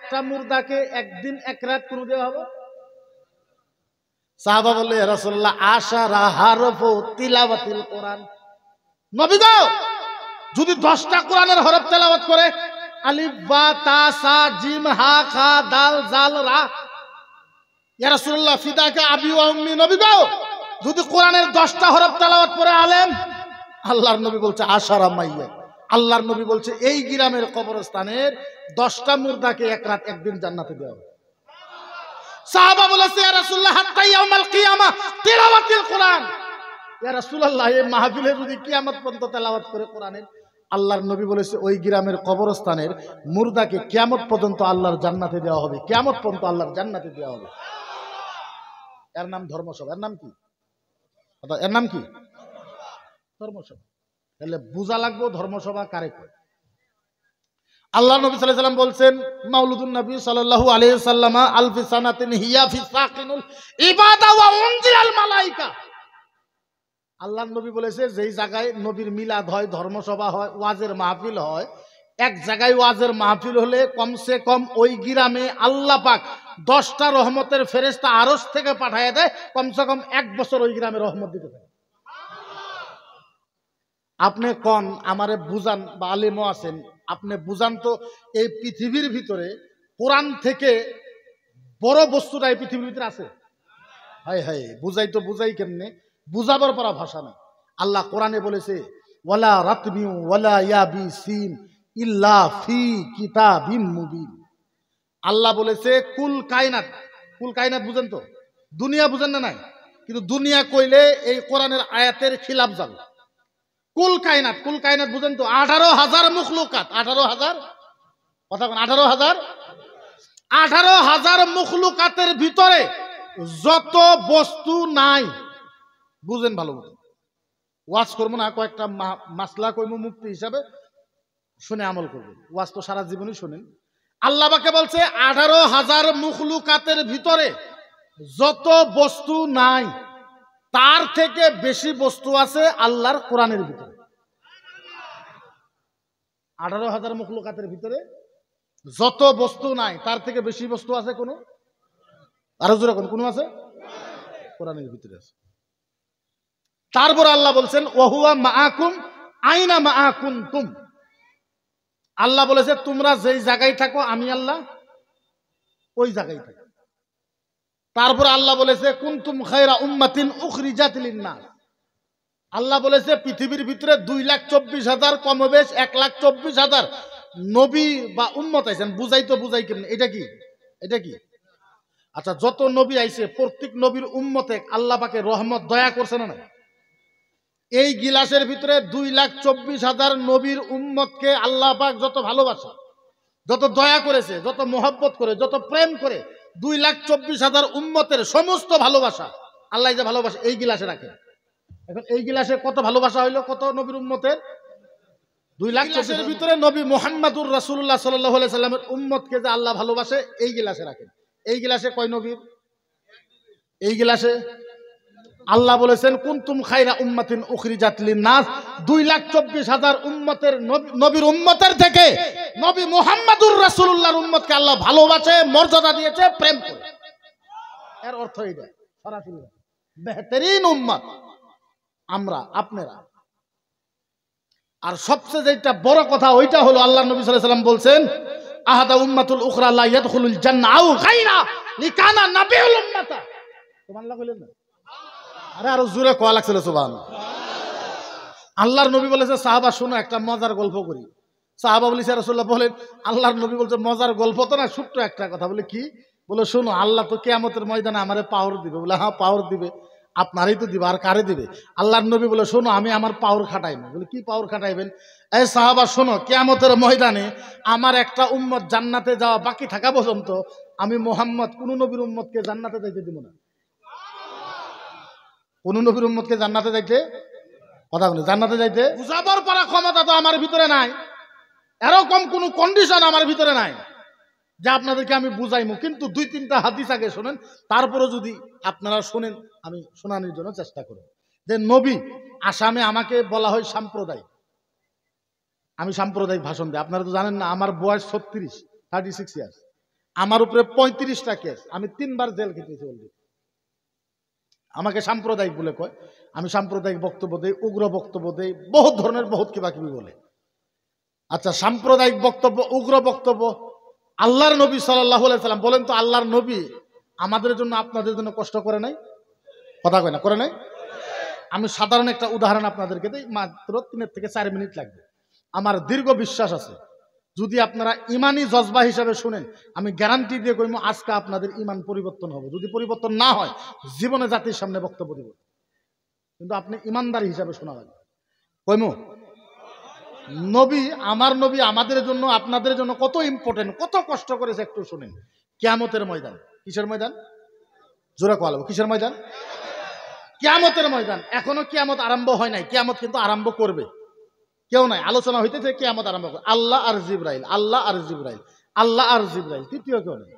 একটা মুর্দাকে একদিন এক রাত করে দেওয়া হবে? সাহাবা বললে ইয়া রাসূলুল্লাহ আশারা হারফ তিলাওয়াতিল কোরআন। নবী গো, যদি 10টা কোরআনের হরফ তেলাওয়াত করে, আলিফ বা তা সা জিম হা খা দাল জাল রা, ইয়া রাসূলুল্লাহ ফিদাকা আবি ওয়া উম্মি, নবী গো, যদি কোরআনের 10টা হরফ তেলাওয়াত করে আলেম, আল্লাহর নবী বলছে আশারা মাইয়া, আল্লাহর নবী বলছে এই গ্রামের কবরস্থানের 10টা মুর্দাকে এক রাত একদিন জান্নাতে দেওয়া হবে। সাহাবা বলেছে ইয়া রাসূলুল্লাহ হাত্তা ইয়াউমাল কিয়ামা তিলাওয়াতিল কোরআন। ইয়া রাসূলুল্লাহ এই মাহফিলে যদি কিয়ামত পর্যন্ত তেলাওয়াত করে কোরআনের, আল্লাহর নবী বলেছে ওই গ্রামের কবরস্থানের মুর্দাকে কিয়ামত পর্যন্ত আল্লাহর জান্নাতে দেওয়া হবে, কিয়ামত পর্যন্ত আল্লাহর জান্নাতে দেওয়া হবে। এর নাম ধর্মসভা। এর নাম কি? এর নাম কি? ধর্মসভা। তাহলে বুঝা লাগবে ধর্মসভা কারে কয়। আল্লাহ নবী সাল্লাল্লাহু আলাইহি সাল্লাম বলছেন মাউলুদুন নবী সাল্লাল্লাহু আলাইহি সাল্লাম আলফি সানাতিন হিয়া ফি সাকিনুল ইবাদা ওয়া উনজিলাল মালায়েকা। আল্লাহর নবী বলেছে যেই জায়গায় নবীর মিলাদ হয়, ধর্মসভা হয়, ওয়াজের মাহফিল হয়, এক জায়গায় ওয়াজের মাহফিল হলে কমসে কম ওই গ্রামে আল্লাহ পাক 10টা রহমতের ফেরেশতা আরশ থেকে পাঠিয়ে দেয়, কমসে কম 1 বছর ওই গ্রামে রহমত দিতে থাকে। আপনি কোন আমারে বুঝান, বা আলেমও আছেন, আপনি বুঝান তো এই পৃথিবীর ভিতরে কোরআন থেকে বড় বস্তুটা এই পৃথিবীর ভিতরে আছে? হায় হায়, বুঝাই তো বুঝাই কেমনে, বুঝাবার পরা ভাষা না। আল্লাহ কোরআনে বলেছে ওয়ালা রাতবি ওয়ালা ইয়াবিসিন ইল্লা ফি কিতাবিম মুবিন। আল্লাহ বলেছে কুল কায়নাত। কুল কায়নাত বুঝেন তো? দুনিয়া বুঝেন না? নাই, কিন্তু দুনিয়া কইলে এই কোরআনের আয়াতের খিলাফ জাল। কুল কায়নাত, কুল কায়নাত বুঝেন তো? 18,000 মখলুকাত। 18,000 কথা কোন? 18,000 মখলুকাতের ভিতরে যত বস্তু নাই, বুঝেন ভালো মতো। ওয়াজ করবো না, কয়েকটা মাসলা কইমু মুক্তি হিসাবে, শুনে আমল করবো। ওয়াজ তো সারা জীবনই শুনেন। আল্লাহ পাকে বলছে 18,000 মখলুকাতের ভিতরে যত বস্তু নাই, তার থেকে বেশি বস্তু আছে আল্লাহর কোরআনের ভিতরে। 18,000 মখলুকাতের ভিতরে যত বস্তু নাই, তার থেকে বেশি বস্তু আছে কোন? আরো জোরে কোন আছে? কোরআনের ভিতরে আছে। তারপর আল্লাহ বলছেন ওয়াহুয়া মাআকুম আইনা মা কুনতুম। আল্লাহ বলেছে তোমরা যেই জায়গায় থাকো আমি আল্লাহ ওই জায়গায় থাকি। তারপর আল্লাহ বলেছে কুনতুম খায়রা উম্মাতিন উখরিজাত লিন-নাস। আল্লাহ বলেছে পৃথিবীর ভিতরে 2,24,000 কমবেশ 1,24,000 নবী বা উম্মত আইছেন। বুঝাই তো বুঝাই কেমনে, এটা কি? এটা কি? আচ্ছা, যত নবী আইছে প্রত্যেক নবীর উম্মতে আল্লাহ পাকে রহমত দয়া করছে না? এই গিলাসের ভিতরে 2,24,000 নবীর উম্মতকে আল্লাহ পাক যত ভালোবাসে, যত দয়া করেছে, যত মোহব্বত করে, যত প্রেম করে, 2,24,000 উম্মতের সমস্ত ভালোবাসা আল্লাহ যে ভালোবাসে এই গিলাসে রাখে। এখন এই গিলাসে কত ভালোবাসা হইলো কত নবীর উম্মতের? 2,24,000 ভিতরে নবী মুহাম্মাদুর রাসূলুল্লাহ সাল্লাল্লাহু আলাইহি সাল্লামের উম্মতকে যে আল্লাহ ভালোবাসে এই গিলাসে রাখে। এই গিলাসে কয় নবীর? এই গিলাসে আল্লাহ বলেছেন কুনতুম খায়রা উম্মাতিন উখরিজাত লিন-নাস। 2,24,000 উম্মতের নবীর উম্মতের থেকে নবী মুহাম্মাদুর রাসূলুল্লাহর উম্মতকে আল্লাহ ভালোবাসে, মর্যাদা দিয়েছে, প্রেম করে। এর অর্থ এইটা সরাসরি বেহতরিন উম্মত আমরা, আপনারা। আর সবচেয়ে যেটা বড় কথা ওইটা হলো আল্লাহ নবী সাল্লাল্লাহু আলাইহি ওয়াসাল্লাম বলছেন আহাদা উম্মাতুল উখরা লা ইয়াদখুলুল জান্নাহ আও গায়রা লিকানা নাবিউল উম্মাতা। সুবহানাল্লাহ বলেন না? আরে আরো জোরে কোয়া লাগছিল সুবহানাল্লাহ। আল্লাহর নবী বলেছে সাহাবা শোনো একটা মজার গল্প করি। সাহাবা বলেছে রাসূলুল্লাহ বলেন, আল্লাহর নবী বলছে মজার গল্প তো না, ছোট্ট একটা কথা। বলে কি? বলে শোনো, আল্লাহ তো কিয়ামতের ময়দানে আমারে পাওয়ার দিবে। বলে হ্যাঁ পাওয়ার দিবে, আপনারই তো দিবে, আর কারে দিবে? আল্লাহর নবী বলে শোনো আমি আমার পাওয়ার খাটাইব। বলে কি পাওয়ার খাটাইবেন? এই সাহাবা শোনো, কিয়ামতের ময়দানে আমার একটা উম্মত জান্নাতে যাওয়া বাকি থাকা পর্যন্ত আমি মুহাম্মদ কোন নবীর উম্মতকে জান্নাতে যাইতে দিব না। কোন নবীর উম্মতকে জান্নাতে যাইতে, কথা বলে জান্নাতে যাইতে বুঝাবার পারা ক্ষমতা তো আমার ভিতরে নাই, এরকম কোন কন্ডিশন আমার ভিতরে নাই যে আপনাদেরকে আমি বুঝাইমু। কিন্তু 2-3টা হাদিস আগে শোনেন, তারপরে যদি আপনারা শোনেন আমি শোনানোর জন্য চেষ্টা করব। যে নবী আসামে আমাকে বলা হয় সাম্প্রদায়িক, আমি সাম্প্রদায়িক ভাষণ দিই। আপনারা তো জানেন না আমার বয়স 36 ইয়ার্স। আমার উপরে 35টা কেস, আমি 3বার জেল খেটেছি অলরেডি। আমাকে সাম্প্রদায়িক বলে কয়, আমি সাম্প্রদায়িক বক্তব্য দেই, উগ্র বক্তব্য দেই, বহুত ধরনের বহুত কিবা কিবি বলে। আচ্ছা, সাম্প্রদায়িক বক্তব্য, উগ্র বক্তব্য, আল্লাহর নবী সাল্লাল্লাহু আলাইহি সাল্লাম বলেন তো, আল্লাহর নবী আমাদের জন্য আপনাদের জন্য কষ্ট করে নাই? কথা কয় না, করে নাই? আমি সাধারণ একটা উদাহরণ আপনাদেরকে দিই, মাত্র 3 থেকে 4 মিনিট লাগবে। আমার দীর্ঘ বিশ্বাস আছে, যদি আপনারা ইমানি জজবা হিসাবে শুনেন, আমি গ্যারান্টি দিয়ে কইমু আজকে আপনাদের ইমান পরিবর্তন হবে। যদি পরিবর্তন না হয়, জীবনে জাতির সামনে বক্তব্য দিব, কিন্তু আপনি ইমানদার হিসাবে শোনা লাগবে। কইমু নবী, আমার নবী আমাদের জন্য আপনাদের জন্য কত ইম্পর্টেন্ট, কত কষ্ট করেছে একটু শুনেন। কিয়ামতের ময়দান, কিসের ময়দান? জোরে কোয়া লাগবে, কিসের ময়দান? কিয়ামতের ময়দান। এখনো কিয়ামত আরম্ভ হয় নাই, কিয়ামত কিন্তু আরম্ভ করবে। কেউ নাই, আলোচনা হইতেছে কিয়ামত আরম্ভ করবে। আল্লাহ আর জিবরাইল, আল্লাহ আর জিবরাইল, আল্লাহ আর জিবরাইল, তৃতীয় কেউ নেই।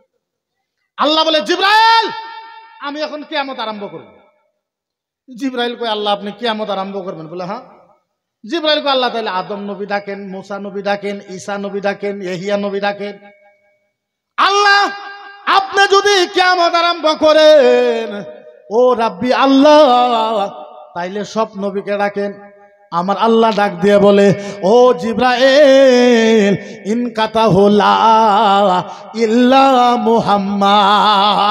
আল্লাহ বলে, জিবরাইল আমি এখন কিয়ামত আরম্ভ করব। জিবরাইল কয়, আল্লাহ আপনি কিয়ামত আরম্ভ করবেন? বলে হ্যাঁ। জিবরাইল কয়, আল্লাহ তাহলে আদম নবী ডাকেন, মুসা নবী ডাকেন, ঈসা নবী ডাকেন, ইহইয়া নবী ডাকেন। আল্লাহ আপনি যদি কিয়ামত আরম্ভ করেন, ও রাব্বি আল্লাহ, তাইলে সব নবীকে ডাকেন। আমার আল্লাহ ডাক দিয়ে বলে, ও জিবরাইল, ইনকাতাহু লা ইল্লা মুহাম্মাদ।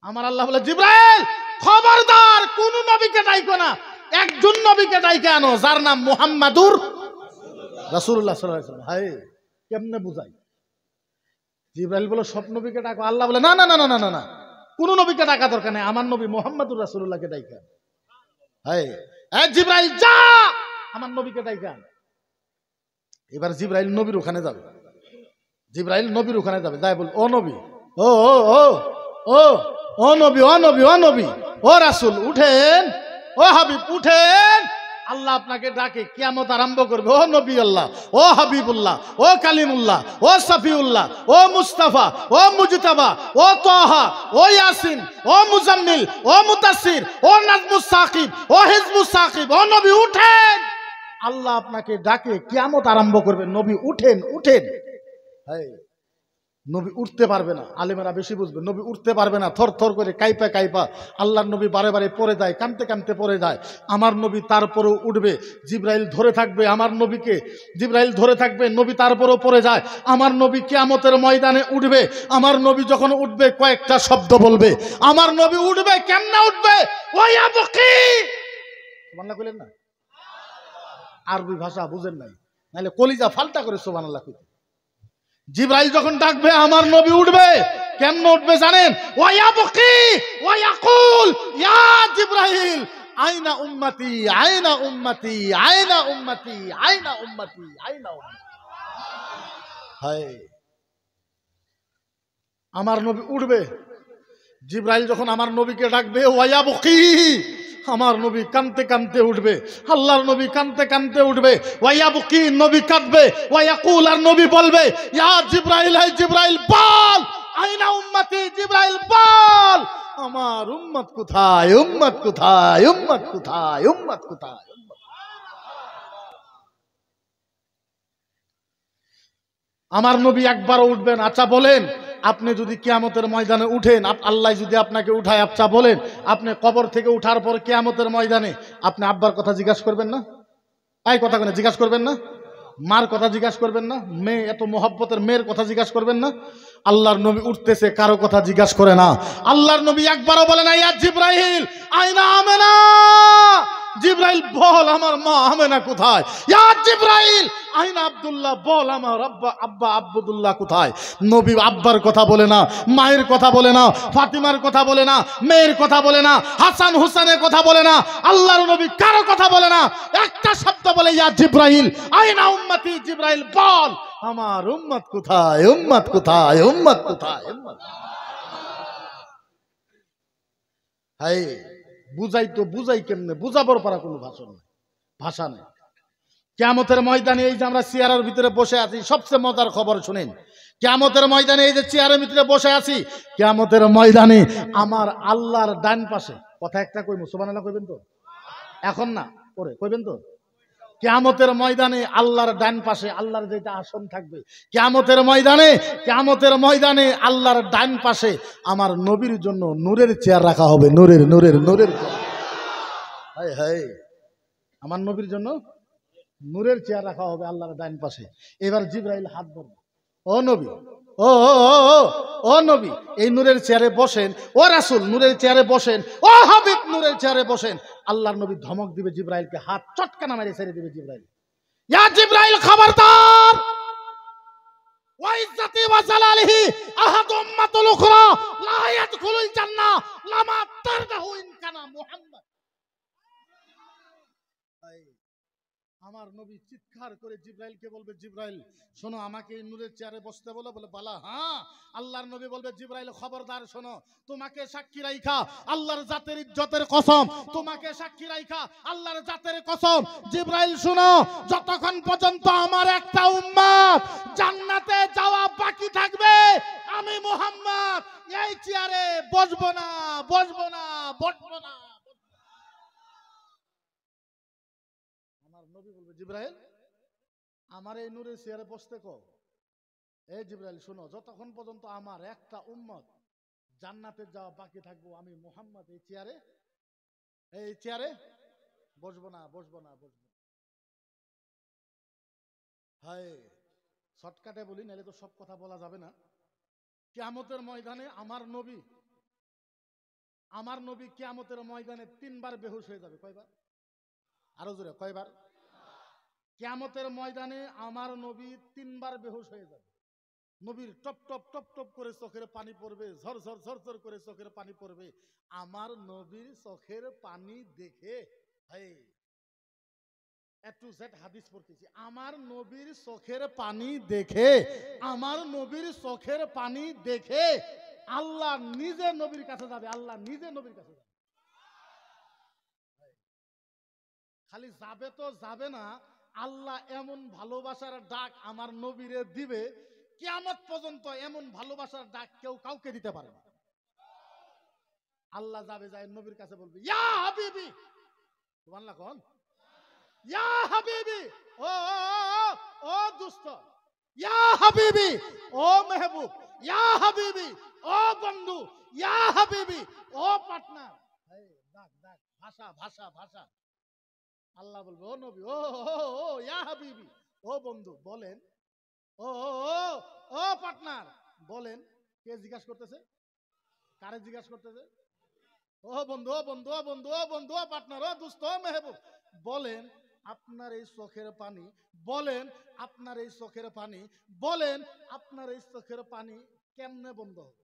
আমার আল্লাহ বলে, জিবরাইল খবরদার কোন নবীকে ডাইকো না, একজন নবীকে ডাইকে আনো যার নাম মুহাম্মাদুর রাসূলুল্লাহ সাল্লাল্লাহু আলাইহি ওয়াসাল্লাম। হায়, কেমনে বুঝাই? জিবরাইল বলে, সব নবীকে ডাকো। আল্লাহ বলে, না না না না না না, কোন নবীকে ডাকা দরকার নেই, আমার নবী মুহাম্মাদুর রাসূলুল্লাহকে ডাইকা। হায়, এই জিবরাইল যা আমার নবীকে ডাইকা। এবার জিবরাইল নবীর ওখানে যাবে, জিবরাইল নবীর ওখানে যাবে, যাই বল, ও নবী, ও ও ও ও ও নবী, ও নবী, ও নবী, ও রাসূল উঠেন, ও হাবিব উঠেন, আল্লাহ আপনাকে ডাকে, কিয়ামত আরম্ভ করবে। ও নবী আল্লাহ, ও হাবিবুল্লাহ, ও কালিমুল্লাহ, ও সফিউল্লাহ, ও মুস্তাফা, ও মুজতাবা, ও তাহা, ও ইয়াসিন, ও মুজাম্মিল, ও মুদাসসির, ও নাজমুস সাকিব, ও হিজবুস সাকিব, ও নবী উঠেন। আল্লাহ আপনাকে ডাকে, কিয়ামত আরম্ভ করবে, নবী উঠেন, উঠেন। হ্যাঁ, নবী উঠতে পারবে না, আলেমেরা বেশি বুঝবে, নবী উঠতে পারবে না, থর থর করে কাইপা কাইপা আল্লাহর নবী বারে বারে পড়ে যায়, কানতে কানতে পড়ে যায়। আমার নবী তারপরেও উঠবে, জিবরাইল ধরে থাকবে আমার নবীকে, জিবরাইল ধরে থাকবে, নবী তারপরেও পড়ে যায়। আমার নবী কিয়ামতের ময়দানে উঠবে। আমার নবী যখন উঠবে কয়েকটা শব্দ বলবে। আমার নবী উঠবে, কেমনে উঠবে? ওয়া বকি, সুবহানাল্লাহ কইলেন না? আরবি ভাষা বুঝেন নাই, নাহলে কলিজা ফালতা করে সুবহানাল্লাহ কইতে। জিবরাইল যখন ডাকবে আমার নবী উঠবে। কেমনে উঠবে জানেন? ওয়া বকি ওয়া ইয়াকুল, ইয়া জিবরাইল আইনা উম্মতি, আইনা উম্মতি, আইনা উম্মতি, আইনা উম্মতি, আইনা উম্মতি। হায়, আমার নবী উঠবে। জিবরাইল যখন আমার নবীকে ডাকবে, ওয়া বকি, আমার নবী কানতে কানতে উঠবে, আল্লাহর নবী কানতে কানতে উঠবে। ওয়া বকি, নবী কাঁদবে। ওয়া ইয়াকুল, আর নবী বলবে, ইয়া জিবরাইল, হে জিবরাইল বল, আইনা উম্মতি, জিবরাইল বল আমার উম্মত কোথায়, উম্মত কোথায়, উম্মত কোথায়, উম্মত কোথায়। আমার নবী একবারও উঠবেন। আচ্ছা বলেন, আপনি যদি কিয়ামতের ময়দানে উঠেন, আল্লাহ যদি আপনাকে উঠায়, আচ্ছা বলেন, আপনি কবর থেকে উঠার পর কিয়ামতের ময়দানে আপনি আব্বার কথা জিজ্ঞাসা করবেন না? এই কথা কেন জিজ্ঞাসা করবেন না? মার কথা জিজ্ঞাসা করবেন না? মেয়ে, এত মোহব্বতের মেয়ের কথা জিজ্ঞাসা করবেন না? আল্লাহর নবী উঠতেছে, কারো কথা জিজ্ঞাসা করে না। আল্লাহর নবী একবারও বলে না, ইয়া জিবরাইল আইনা আমেনা, জিবরাইল বল আমার মা আমেনা কোথায়, ইয়া জিবরাইল আইনা আব্দুল্লাহ, বল আমার আব্বা আব্দুল্লাহ কোথায়। নবী আব্বার কথা বলে না, মায়ের কথা বলে না, ফাতিমার কথা বলে না, মেয়ের কথা বলে না, হাসান হুসানের কথা বলে না। আল্লাহর নবী কারো কথা বলে না, একটা শব্দ বলে, ইয়া জিবরাইল আইনা উম্মতি, জিবরাইল বল আমার উম্মত কোথায়, উম্মত কোথায়, উম্মত কোথায়, উম্মত। হাই, বুঝাই তো বুঝাই কেমনে, বুঝাবার পারা কোনো ভাষা নেই। কিয়ামতের ময়দানে এই যে আমরা চেয়ারের ভিতরে বসে আছি, সবচেয়ে মজার খবর শুনেন। কিয়ামতের ময়দানে এই যে চেয়ারের ভিতরে বসে আছি, কিয়ামতের ময়দানে আমার আল্লাহর ডান পাশে, কথা একটা কইবো, সুবহানাল্লাহ কইবেন তো? এখন না, পরে কইবেন তো? কিয়ামতের ময়দানে আল্লাহর ডান পাশে আল্লাহর যেটা আসন থাকবে, কিয়ামতের ময়দানে আল্লাহর ডান পাশে আমার নবীর জন্য নূরের চেয়ার রাখা হবে। নূরের চেয়ার। হায় হায়, আমার নবীর জন্য নূরের চেয়ার রাখা হবে আল্লাহর ডান পাশে। এবার জিবরাইল হাত ধরবে, ও নবী, ও ও নবী, এই নূরের চেয়ারে বসেন, ও রাসূল নূরের চেয়ারে বসেন, ও হাবিব নূরের চেয়ারে বসেন। আল্লাহর নবী ধমক দিবে জিবরাইলকে, হাত চটকানা মেরে ছেড়ে দিবে জিবরাইল। ইয়া জিবরাইল খবরদার, ওয়া ইজ্জতি ওয়া জালালিহি আহাদ উম্মাতুল উখরা লা ইয়াদখুলুল জান্নাহ লামা তারদাহু ইন কানা মুহাম্মদ। আমার নবী চিৎকার করে জিবরাইলকে বলবে, জিবরাইল শোনো, আমাকে এই নূরের চেয়ারে বসতে বলো। বলে বালা, হ্যাঁ। আল্লাহর নবী বলবে, জিবরাইল খবরদার শোনো, তোমাকে সাক্ষী রাইখা আল্লাহর জাতের ইজ্জতের কসম, তোমাকে সাক্ষী রাইখা আল্লাহর জাতের কসম, জিবরাইল শোনো, যতক্ষণ পর্যন্ত আমার একটা উম্মত জান্নাতে যাওয়া বাকি থাকবে, আমি মুহাম্মদ এই চেয়ারে বসবো না। নবী বলবে, জিবরাইল আমার এই নূরের চেয়ারে বসতে কও। এই জিবরাইল শোনো, যতক্ষণ পর্যন্ত আমার একটা উম্মত জান্নাতে যাওয়া বাকি থাকবো, আমি মুহাম্মদ এই চেয়ারে বসবো না। হায়, শর্টকাটে বলি, নাহলে তো সব কথা বলা যাবে না। কিয়ামতের ময়দানে আমার নবী কিয়ামতের ময়দানে 3 বার বেহুশ হয়ে যাবে। কয়বার? আরো জোরে, কয়বার? কিয়ামতের ময়দানে আমার নবী 3 বার বেহুশ হয়ে যাবে। নবীর টপ টপ করে চোখের পানি পড়বে, ঝরঝর করে চোখের পানি পড়বে। আমার নবীর চোখের পানি দেখে, একটু জেড হাদিস পড়তেছি, আমার নবীর চোখের পানি দেখে আল্লাহ নিজে নবীর কাছে যাবে। খালি যাবে তো যাবে না, আল্লাহ এমন ভালোবাসার ডাক আমার নবীরে দিবে, কিয়ামত পর্যন্ত এমন ভালোবাসার ডাক কেউ কাউকে দিতে পারে না। আল্লাহ যাবে, যায় নবীর কাছে বলবে, ইয়া হাবিবি, সুবহানাল্লাহ কোন, ইয়া হাবিবি, ও দুস্ত, ইয়া হাবিবি, ও মেহবুব, ইয়া হাবিবি, ও বন্ধু, ইয়া হাবিবি, ও পার্টনার। ডাক, ভাষা। আল্লাহ বলবে, ও নবী, ও ইয়া হাবিবি, ও বন্ধু বলেন, ও পার্টনার বলেন। কে জিজ্ঞাসা করতেছে? কারে জিজ্ঞাসা করতেছে? ও বন্ধু, ও পার্টনার, ও দোস্ত, ও মেহবুব বলেন, আপনার এই চোখের পানি, বলেন আপনার এই চোখের পানি কেমনে বন্ধ হবে?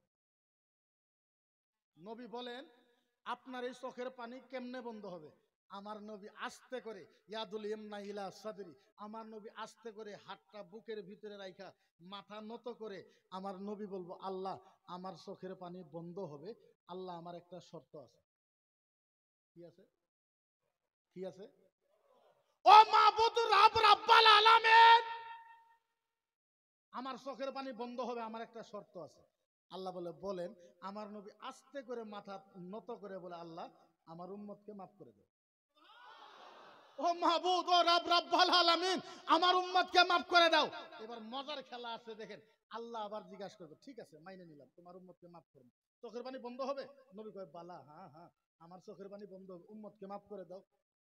নবী বলেন, আপনার এই চোখের পানি কেমনে বন্ধ হবে? আমার নবী আস্তে করে, ইয়াদুল ইমনা ইলা সাদরি, আমার নবী আস্তে করে হাতটা বুকের ভিতরে রাখা মাথা নত করে আমার নবী বলবো, আল্লাহ আমার চোখের পানি বন্ধ হবে, আল্লাহ আমার একটা শর্ত আছে। কি আছে? ও মাবুদ রব রব্বাল আলামিন, আমার চোখের পানি বন্ধ হবে, আমার একটা শর্ত আছে। আল্লাহ বলেন, আমার নবী আস্তে করে মাথা নত করে বলে, আল্লাহ আমার উম্মতকে মাফ করে দাও। ও মাহবুব, ও রব রব্বাল আলামিন, আমার উম্মতকে মাফ করে দাও। এবার মজার খেলা আছে, দেখেন। আল্লাহ আবার জিজ্ঞাসা করবে, ঠিক আছে মাইনে নিলাম, তোমার উম্মতকে মাফ করব, চোখের পানি বন্ধ হবে? নবী কয়, বালা, হ্যাঁ আমার চোখের পানি বন্ধ হবে, উম্মতকে মাফ করে দাও।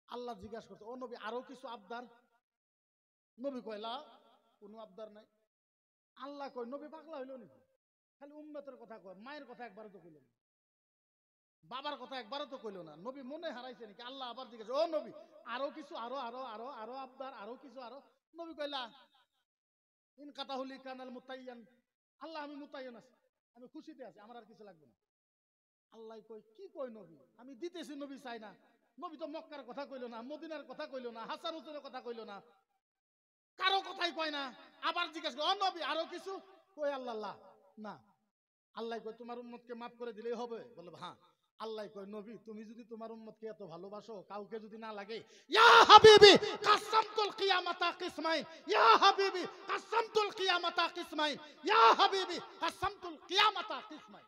আল্লাহ জিজ্ঞাসা করছে, ও নবী আরো কিছু আবদার? নবী কয়, লা, কোনো আবদার নাই। আল্লাহ কয়, নবী পাগলা হইল নাকি? খালি উম্মতের কথা কয়, মায়ের কথা একবারও তো কইল না, বাবার কথা একবারও তো কইল না। নবী মনে হারাইছে নাকি? আল্লাহ আবার জিজ্ঞাসা, ও নবী আরো কিছু, আরো আবদার, আরো কিছু? নবী কইলা, ইন কাতা হলি কানাল মুতাইয়ান, আল্লাহ আমি মুতাইয়ান আছি, আমি খুশিতে আছি, আমার আর কিছু লাগবে না। আল্লাহ কই, কি কই নবী, আমি দিতেছি, নবী চাই না। নবী তো মক্কার কথা কইল না, মদিনার কথা কইল না, হাসান হুসেনের কথা কইল না, কারো কথাই কয় না। আবার জিজ্ঞাসা করে, ও নবী আরো কিছু? কই আল্লাহ না। আল্লাহ কই, তোমার উম্মতকে মাফ করে দিলেই হবে? বলে, হ্যাঁ। আল্লাহ কয়, নবী তুমি যদি তোমার উম্মতকে এত ভালোবাসো, কাউকে যদি না লাগে, ইয়া হাবিবি কাসামতুল কিয়ামাতা কিসমাইন, ইয়া হাবিবি কাসামতুল কিয়ামাতা কিসমাইন, ইয়া হাবিবি কাসামতুল কিয়ামাতা কিসমাইন।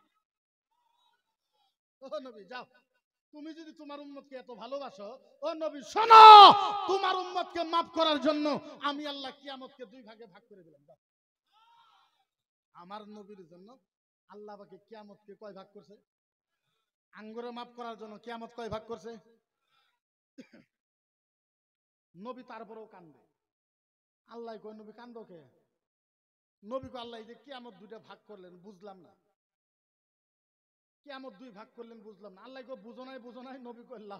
ও নবী যাও, তুমি যদি তোমার উম্মতকে এত ভালোবাসো, ও নবী শোনো, তোমার উম্মতকে মাফ করার জন্য আমি আল্লাহ কিয়ামতকে দুই ভাগে ভাগ করে দিলাম। আমার নবীর জন্য আল্লাহ পাকে কিয়ামতকে কয় ভাগ করছে? আঙ্গুরে মাফ করার জন্য কিয়ামত কয় ভাগ করছে? নবী তারপরেও কান্দে। আল্লাহ কয় নবী কান্দো কে? নবী কয় আল্লাহ এই যে কিয়ামত দুইটা ভাগ করলেন বুঝলাম না, কিয়ামত দুই ভাগ করলেন বুঝলাম না। আল্লাহ কয় বুঝো নাই। নবী কয় লা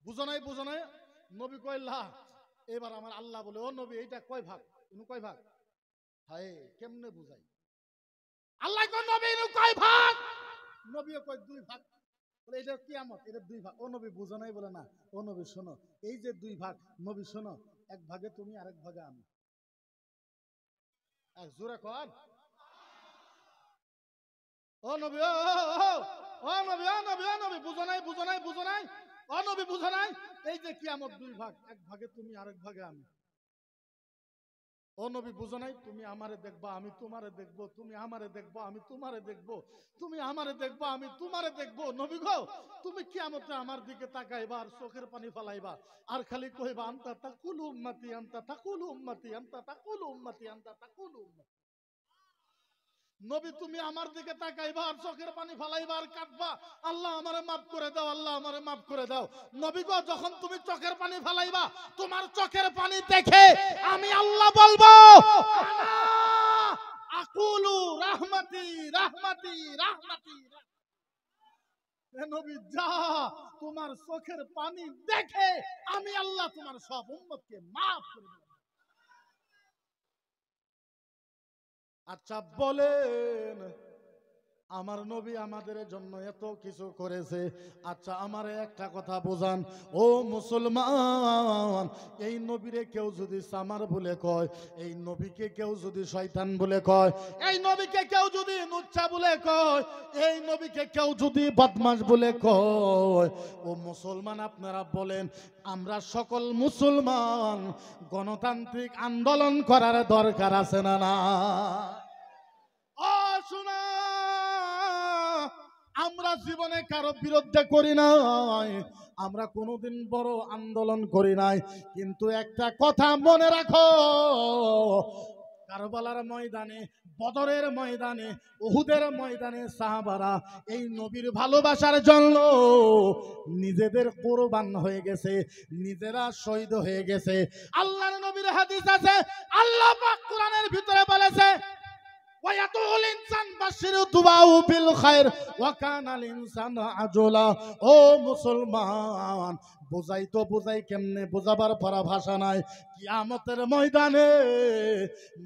বুঝো নাই। নবী কয় লা। এবার আমার আল্লাহ বলে, ও নবী এইটা কয় ভাগ? ইনু কয় ভাগ? হায় কেমনে বুঝাই? আল্লাহ কয় নবী ইনু কয় ভাগ? নবী কয় দুই ভাগ। বলে এটা কিয়ামত, এটা দুই ভাগ। ও নবী বুঝো নাই? বলে না। ও নবী শোনো, এই যে দুই ভাগ, নবী শোনো, এক ভাগে তুমি আরেক ভাগে আমি। এক জোরে কর ও নবী, ও নবী বুঝো নাই? ও নবী বুঝো নাই? এই যে কিয়ামত দুই ভাগ, এক ভাগে তুমি আরেক ভাগে আমি। ও নবী বুঝো নাই? তুমি আমারে দেখবা আমি তোমারে দেখবো, তুমি আমারে দেখবা আমি তোমারে দেখবো, তুমি আমারে দেখবা আমি তোমারে দেখবো। নবী গো, তুমি কিয়ামতে আমার দিকে তাকাইবা আর চোখের পানি ফলাইবা আর খালি কইবা আনতা তাকুলু উম্মতি, আনতা তাকুলু উম্মতি, আনতা তাকুলু উম্মতি, আনতা তাকুলু উম্মতি। নবী তুমি আমার দিকে তাকাইবা আর চোখের পানি ফলাইবা আর কাঁদবা, আল্লাহ আমারে মাফ করে দাও, আল্লাহ আমারে মাফ করে দাও। নবী গো, যখন তুমি চোখের পানি ফলাইবা, তোমার চোখের পানি দেখে আমি আল্লাহ বলবো আনা আকুলু রাহমাতি রাহমাতি রাহমাতি। নবী যা, তোমার চোখের পানি দেখে আমি আল্লাহ তোমার সব উম্মতকে মাফ করে দেব। আচ্ছা বলেন, আমার নবী আমাদের জন্য এত কিছু করেছে, আচ্ছা আমারে একটা কথা বোঝান ও মুসলমান, এই নবীরে কেউ যদি সামার বলে কয়, এই নবীকে কেউ যদি শয়তান বলে কয়, এই নবীকে কেউ যদি নুচ্ছা বলে কয়, এই নবীকে কেউ যদি বদমাশ বলে কয়, ও মুসলমান আপনারা বলেন, আমরা সকল মুসলমান গণতান্ত্রিক আন্দোলন করার দরকার আছে না না? ও শোনা, আমরা জীবনে কারো বিরুদ্ধে করি নাই, আমরা কোনোদিন বড় আন্দোলন করি নাই, কিন্তু একটা কথা মনে রাখো, কারবালার ময়দানে, বদরের ময়দানে, উহুদের ময়দানে সাহাবারা এই নবীর ভালোবাসার জন্য নিজেদের কোরবান হয়ে গেছে, নিজেরা শহীদ হয়ে গেছে। আল্লাহর নবীর হাদিস আছে, আল্লাহ পাক কোরআনের ভিতরে বলেছে ওয়ায়াতুল ইনসান বাশিরু দুআউ বিল খায়র ওয়া কানাল ইনসানু আজুলা। ও মুসলমান, বুঝাই কেমনে, বুঝাবার পরা ভাষা নাই। কিয়ামতের ময়দানে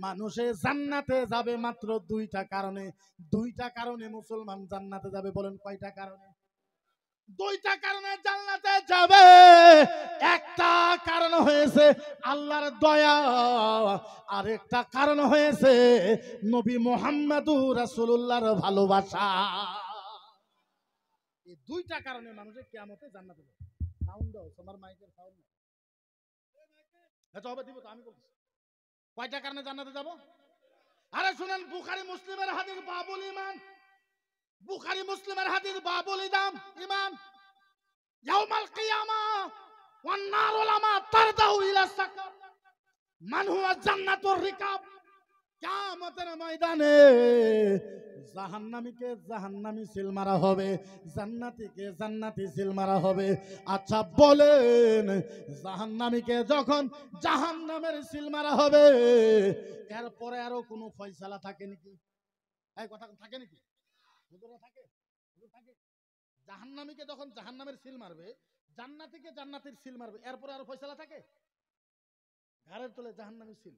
মানুষে জান্নাতে যাবে মাত্র দুইটা কারণে মুসলমান জান্নাতে যাবে। বলেন কয়টা কারণে? দুইটা কারণে জান্নাতে যাবে। একটা কারণ হয়েছে আল্লাহর দয়া, আর একটা কারণ হয়েছে নবী মুহাম্মদুর রাসূলুল্লাহর ভালোবাসা। এই দুইটা কারণে মানুষের কিয়ামতে জান্নাতে যাবে। সাউন্ড দাও, তোমার মাইকের সাউন্ড দাও। এটা হবে দিব তো, আমি বলছি কয়টা কারণে জান্নাতে যাব। আরে শুনেন, বুখারী মুসলিমের হাদিস বাবুল ঈমান, বুখারী মুসলিমের হাদিস বাবুল ঈমান, ইয়াউমাল কিয়ামা ওয়ান নারু লামা তারদাউ ইলা সাকার মান হুয়া জান্নাতুর রিকাব। কিয়ামতের ময়দানে জাহান্নামীকে জাহান্নামী সিল মারা হবে, জান্নাতীকে জান্নাতী সিল মারা হবে। আচ্ছা বলেন, জাহান্নামীকে যখন জাহান্নামের সিল মারা হবে, এরপরে আরো কোনো ফয়সালা থাকে নাকি? এই কথা থাকে নাকি? হুজুর থাকে? জাহান্নামীকে যখন জাহান্নামের সিল মারবে, জান্নাতীকে জান্নাতের সিল মারবে, এরপরে আরো ফয়সালা থাকে? ঘাড়ের তলে জাহান্নামীর সিল।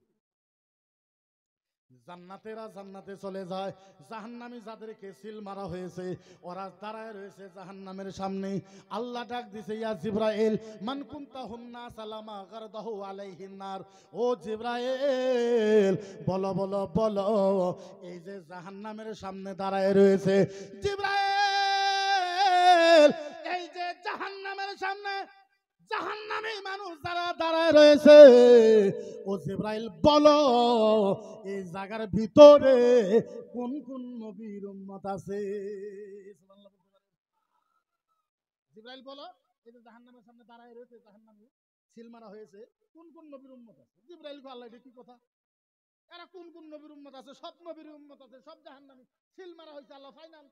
জান্নাতেরা জান্নাতে চলে যায়, জাহান্নামী যাদেরকে সিল মারা হয়েছে ওরা দাঁড়ায় রয়েছে জাহান্নামের সামনে। আল্লাহ ডাক দিছে, ইয়া জিবরাইল মান কুনতা হুন্না সালামা গারদাহু আলাইহিন নার। ও জিবরাইল বলো বলো বলো, এই যে জাহান্নামের সামনে দাঁড়ায় রয়েছে জিবরাইল, এই যে জাহান্নামের সামনে জাহান্নামী মানুষ যারা দাঁড়ায় রয়েছে, ও জিবরাইল বলো এই জায়গার ভিতরে কোন কোন নবীর উম্মত আছে? জিবরাইল বলো, এই যে জাহান্নামের সামনে দাঁড়ায় রয়েছে, জাহান্নামে সিল মারা হয়েছে, কোন কোন নবীর উম্মত আছে? জিবরাইল কো আল্লাহ, এটা কি কথা? এরা কোন কোন নবীর উম্মত আছে? সব নবীর উম্মত আছে, সব জাহান্নামী, সিল মারা হয়েছে, আল্লাহ ফাইনাল।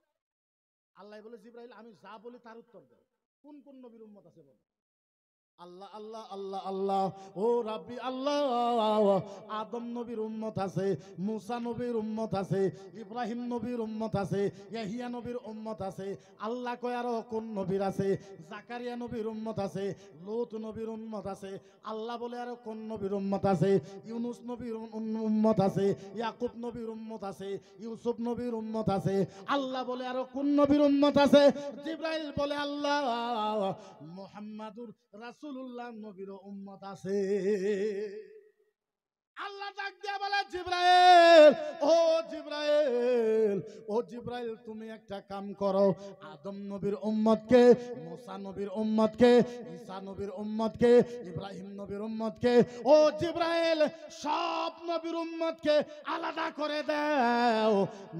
আল্লাহ বলে জিবরাইল আমি যা বলি তার উত্তর দাও, কোন কোন নবীর উম্মত আছে বলো। আল্লাহ আল্লাহ আল্লাহ আল্লাহ, ও রাব্বি আল্লাহ, আদম নবীর উম্মত আছে, মুসা নবীর উম্মত আছে, ইব্রাহিম নবীর উম্মত আছে, ইয়াহিয়া নবীর উম্মত আছে। আল্লাহ কয় আরো কোন নবীর আছে? জাকারিয়া নবীর উম্মত আছে, লূত নবীর উম্মত আছে। আল্লাহ বলে আরো কোন নবীর উম্মত আছে? ইউনুস নবীর উম্মত আছে, ইয়াকুব নবীর উম্মত আছে, ইউসুফ নবীর উম্মত আছে। আল্লাহ বলে আরো কোন নবীর উম্মত আছে? জিবরাইল বলে আল্লাহ মুহাম্মাদুর রাসূলুল্লাহ নবীর উম্মত আছে। আল্লাহ ডাক দিয়া বলে জিবরাইল, ও জিবরাইল, ও জিবরাইল, তুমি একটা কাম করো, আদম নবীর উম্মতকে, মুসা নবীর উম্মতকে, ঈসা নবীর উম্মতকে, ইব্রাহিম নবীর উম্মতকে, ও জিবরাইল সব নবীর উম্মতকে আলাদা করে দাও,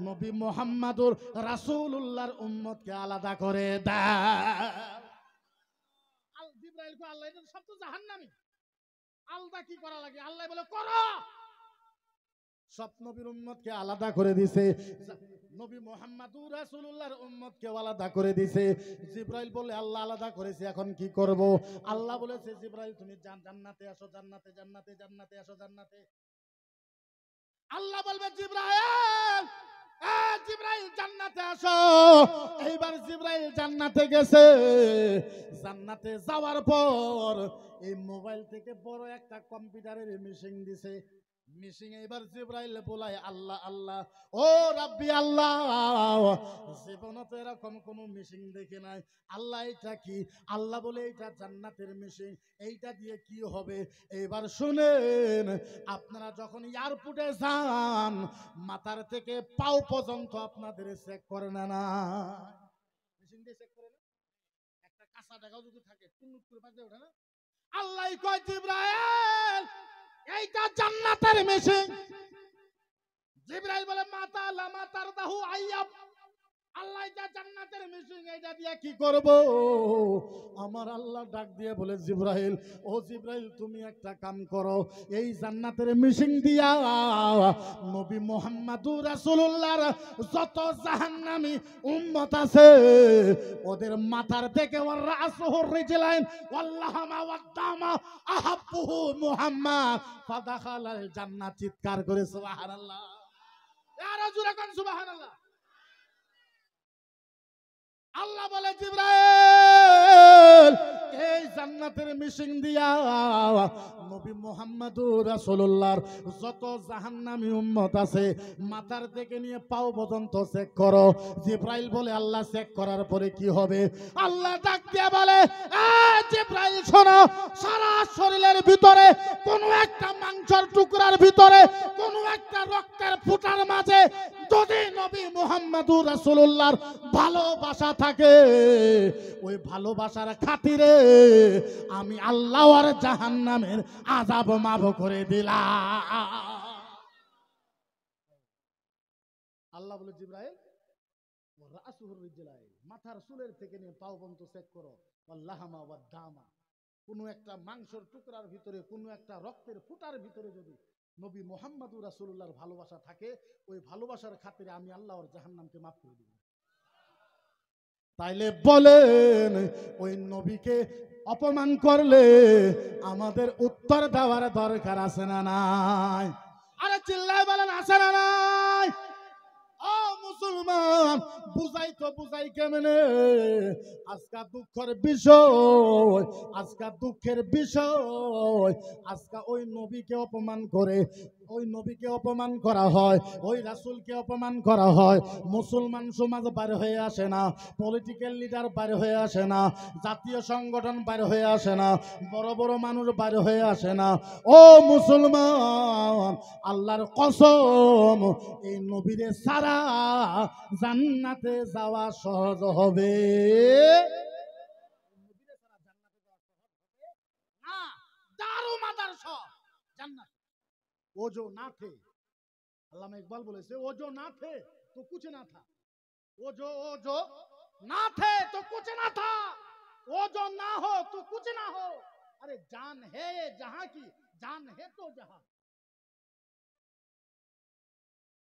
নবী মুহাম্মাদুর রাসূলুল্লাহর উম্মতকে আলাদা করে দাও। জিবরাইল কো আল্লাহ, এটা সব তো জাহান্নামী, আলাদা কি করা লাগে? আল্লাহ বলে করো। সব নবীর উম্মতকে আলাদা করে দিছে, নবী মুহাম্মাদুর রাসূলুল্লাহর উম্মতকে আলাদা করে দিছে। জিবরাইল বলে আল্লাহ আলাদা করেছে, এখন কি করব? আল্লাহ বলেছে জিবরাইল তুমি জান্নাতে আসো, জান্নাতে জান্নাতে জান্নাতে আসো, জান্নাতে। আল্লাহ বলবে জিবরাইল, জিবরাইল জান্নাতে আসো। এইবার জিবরাইল জান্নাতে গেছে, জান্নাতে যাওয়ার পর এই মোবাইল থেকে বড় একটা কম্পিউটারের মেশিন দিছে। মিশিং এবার জিবরাইল বলায় আল্লাহ আল্লাহ, ও রাব্বি আল্লাহ, জীবনে তো এরকম কোন মিশিং দেখি নাই। আল্লাহ এটা কি? আল্লাহ বলে এটা জান্নাতের মিশিং, এইটা দিয়ে কি হবে? এবার শুনেন, আপনারা যখন এয়ারপোর্টে যান মাথার থেকে পাও পর্যন্ত আপনাদের চেক করে না, না মিশিং দিয়ে চেক করে না? একটা কাঁচা টাকাও যদি থাকে টুনুক করে বাজে ওঠে না? আল্লাহ কয় জিবরাইল এইটা জান্নাতের মেশিন। জিবরাইল বলে মাতা লামা তারদাহু আইয়াব, আল্লাহ এটা জান্নাতের মেশিন, এইটা দিয়ে কি করব? আমার আল্লাহ ডাক দিয়ে বলে জিবরাইল, ও জিবরাইল তুমি একটা কাম করো, এই জান্নাতের মেশিন দিয়া নবী মুহাম্মাদুর রাসূলুল্লাহর যত জাহান্নামী উম্মত আছে ওদের মাথার থেকে ওয়ার রাসুহুর রিজলাইন ওয়াল্লাহমা ওয়াদ্দামা আহাব্বুহু মুহাম্মদ ফাদাখালাল জান্নাত। চিৎকার করে সুবহানাল্লাহ, আরো জোরে কোন সুবহানাল্লাহ। আল্লাহ বলে জিবরাইল এই জান্নাতের মিশিং দিয়া নবী মুহাম্মাদুর রাসূলুল্লাহর যত জাহান্নামী উম্মত আছে মাথার থেকে নিয়ে পাও পর্যন্ত চেক করো। জিবরাইল বলে আল্লাহ চেক করার পরে কি হবে? আল্লাহ ডাক দিয়ে বলে জিবরাইল শোনো, সারা শরীরের ভিতরে কোন একটা মাংসের টুকরার ভিতরে কোন একটা রক্তের ফুটার মাঝে যদি নবী মুহাম্মাদুর রাসূলুল্লাহর ভালোবাসা থাকে, ওই ভালোবাসার খাতিরে আমি আল্লাহ আর জাহান্নামের আযাব মাফ করে দিলাম। আল্লাহ বলে জিবরাইল রাসুহুর রিজলাইন, মাথার চুলের থেকে নিয়ে পাও পর্যন্ত চেক করো, ওয়াল্লাহমা ওয়াদ্দামা, কোন একটা মাংসের টুকরার ভিতরে কোন একটা রক্তের ফুটার ভিতরে যদি নবী মুহাম্মাদুর রাসূলুল্লাহর ভালোবাসা থাকে, ওই ভালোবাসার খাতিরে আমি আল্লাহ আর জাহান্নামকে মাফ করে দিব। তাইলে বলেন ওই নবীকে অপমান করলে আমাদের উত্তর দেওয়ার দরকার আছে না নাই? আরে চিল্লায় বলেন আছে না নাই? ও মুসলমান, বুঝাই তো বুঝাই কেমনে? আজকা দুঃখের বিষয়, আজকা দুঃখের বিষয়, আজকা ওই নবীকে অপমান করে, ওই নবীকে অপমান করা হয়, ওই রাসূলকে অপমান করা হয়। মুসলমান সমাজ বাইরে হয়ে আসে না, পলিটিক্যাল লিডার বাইরে হয়ে আসে না, জাতীয় সংগঠন বাইরে হয়ে আসে না, বড় বড় মানুষ বাইরে হয়ে আসে না। ও মুসলমান, আল্লাহর কসম, এই নবীরে সারা জান্নাতে যাওয়া সহজ হবে না। দারু মাদার সব জান্নাত। वो जो ना थे, अल्लामा इकबाल बोले से वो जो ना थे तो कुछ ना था, वो जो ना थे तो कुछ ना था, वो जो ना हो तो कुछ ना हो, अरे जान है ये जहां की, जान है तो जहां।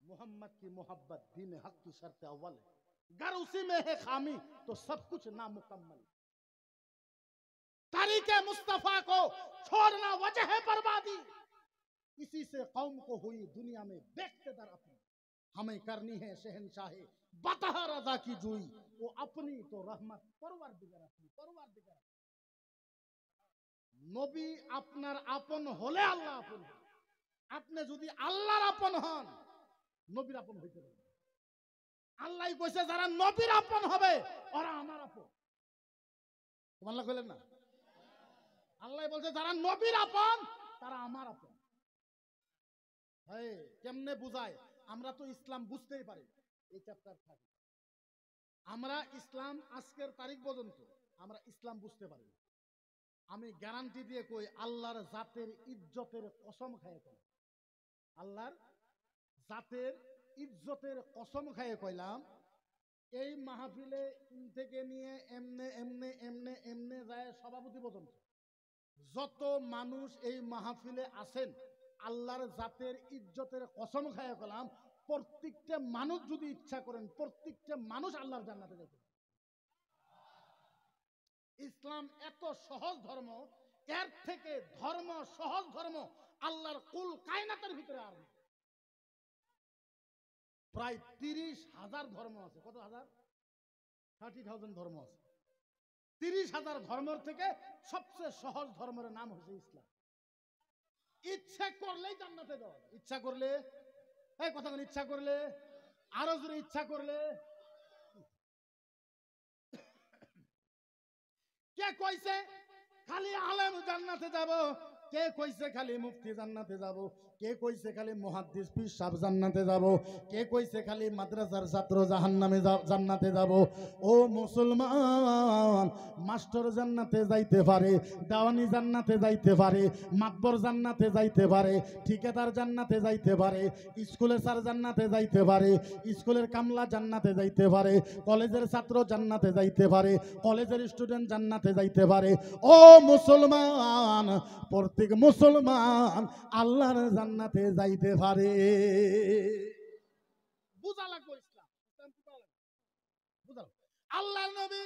मोहम्मद की मोहब्बत दीन हक की शर्त अव्वल है, अगर उसी में है खामी तो सब कुछ नामुकम्मल। तारीके मुस्तफा को छोड़ना वजह है बर्बादी, इसी से कौम को हुई दुनिया में देखते दर अपनी। हमें करनी है शहनशाहे बता रजा की जुई, वो अपनी तो रहमत परवरदिगार अपनी, परवरदिगार। নবী আপনার আপন হলে আল্লাহ আপন, আপনি যদি আল্লাহর আপন হন নবীর আপন হইতে পারবেন। আল্লাহ কইছে যারা নবীর আপন হবে ওরা আমার আপন। সুবহানাল্লাহ কইলেন না? আল্লাহ বলছে যারা নবীর আপন তারা আমার আপন। কেমনে বুঝায়? আমরা তো ইসলাম বুঝতেই পারি, এই চ্যাপ্টার থাকে। আমরা ইসলাম আজকের তারিখ পর্যন্ত আমরা ইসলাম বুঝতে পারি। আমি গ্যারান্টি দিয়ে কই আল্লাহর জাতের ইজ্জতের কসম খায় কই, আল্লাহর জাতের ইজ্জতের কসম খায় কইলাম, এই মাহফিলে থেকে নিয়ে এমনে এমনে এমনে এমনে যায় সভাপতি পর্যন্ত যত মানুষ এই মাহফিলে আছেন, আল্লাহর জাতের ইজ্জতের কসম খায় কইলাম, প্রত্যেকটা মানুষ যদি ইচ্ছা করেন প্রত্যেকটা মানুষ আল্লাহর জান্নাতে যাবে। ইসলাম এত সহজ ধর্ম, এর থেকে ধর্ম সহজ ধর্ম আল্লাহর কুল কায়নাতের ভিতরে আর নেই। প্রায় 30,000 ধর্ম আছে। কত হাজার? 30,000 ধর্ম আছে। 30,000 ধর্মের থেকে সবচেয়ে সহজ ধর্মের নাম হচ্ছে ইসলাম। ইচ্ছা করলেই জান্নাতে যাওয়া, ইচ্ছা করলে, এই কথা বলি, ইচ্ছা করলে, আরো জোরে ইচ্ছা করলে। কে কইছে খালি আলেম জান্নাতে যাব, কে কইছে খালি মুফতি জান্নাতে যাব, কে কইছে খালি মুহাদ্দিস পীর সাহেব জান্নাতে যাব, কে কইছে খালি মাদ্রাসার ছাত্র জাহান্নামে জান্নাতে যাব। ও মুসলমান, মাস্টার জান্নাতে যাইতে পারে, দেওয়ানি জান্নাতে যাইতে পারে, মাতবর জান্নাতে যাইতে পারে, ঠিকাদার জান্নাতে যাইতে পারে, স্কুলের স্যার জান্নাতে যাইতে পারে, স্কুলের কামলা জান্নাতে যাইতে পারে, কলেজের ছাত্র জান্নাতে যাইতে পারে, কলেজের স্টুডেন্ট জান্নাতে যাইতে পারে। ও মুসলমান, প্রত্যেক মুসলমান আল্লাহর জান্নাতে যাইতে পারে। বুঝা লাগবে ইসলাম, আল্লাহর নবী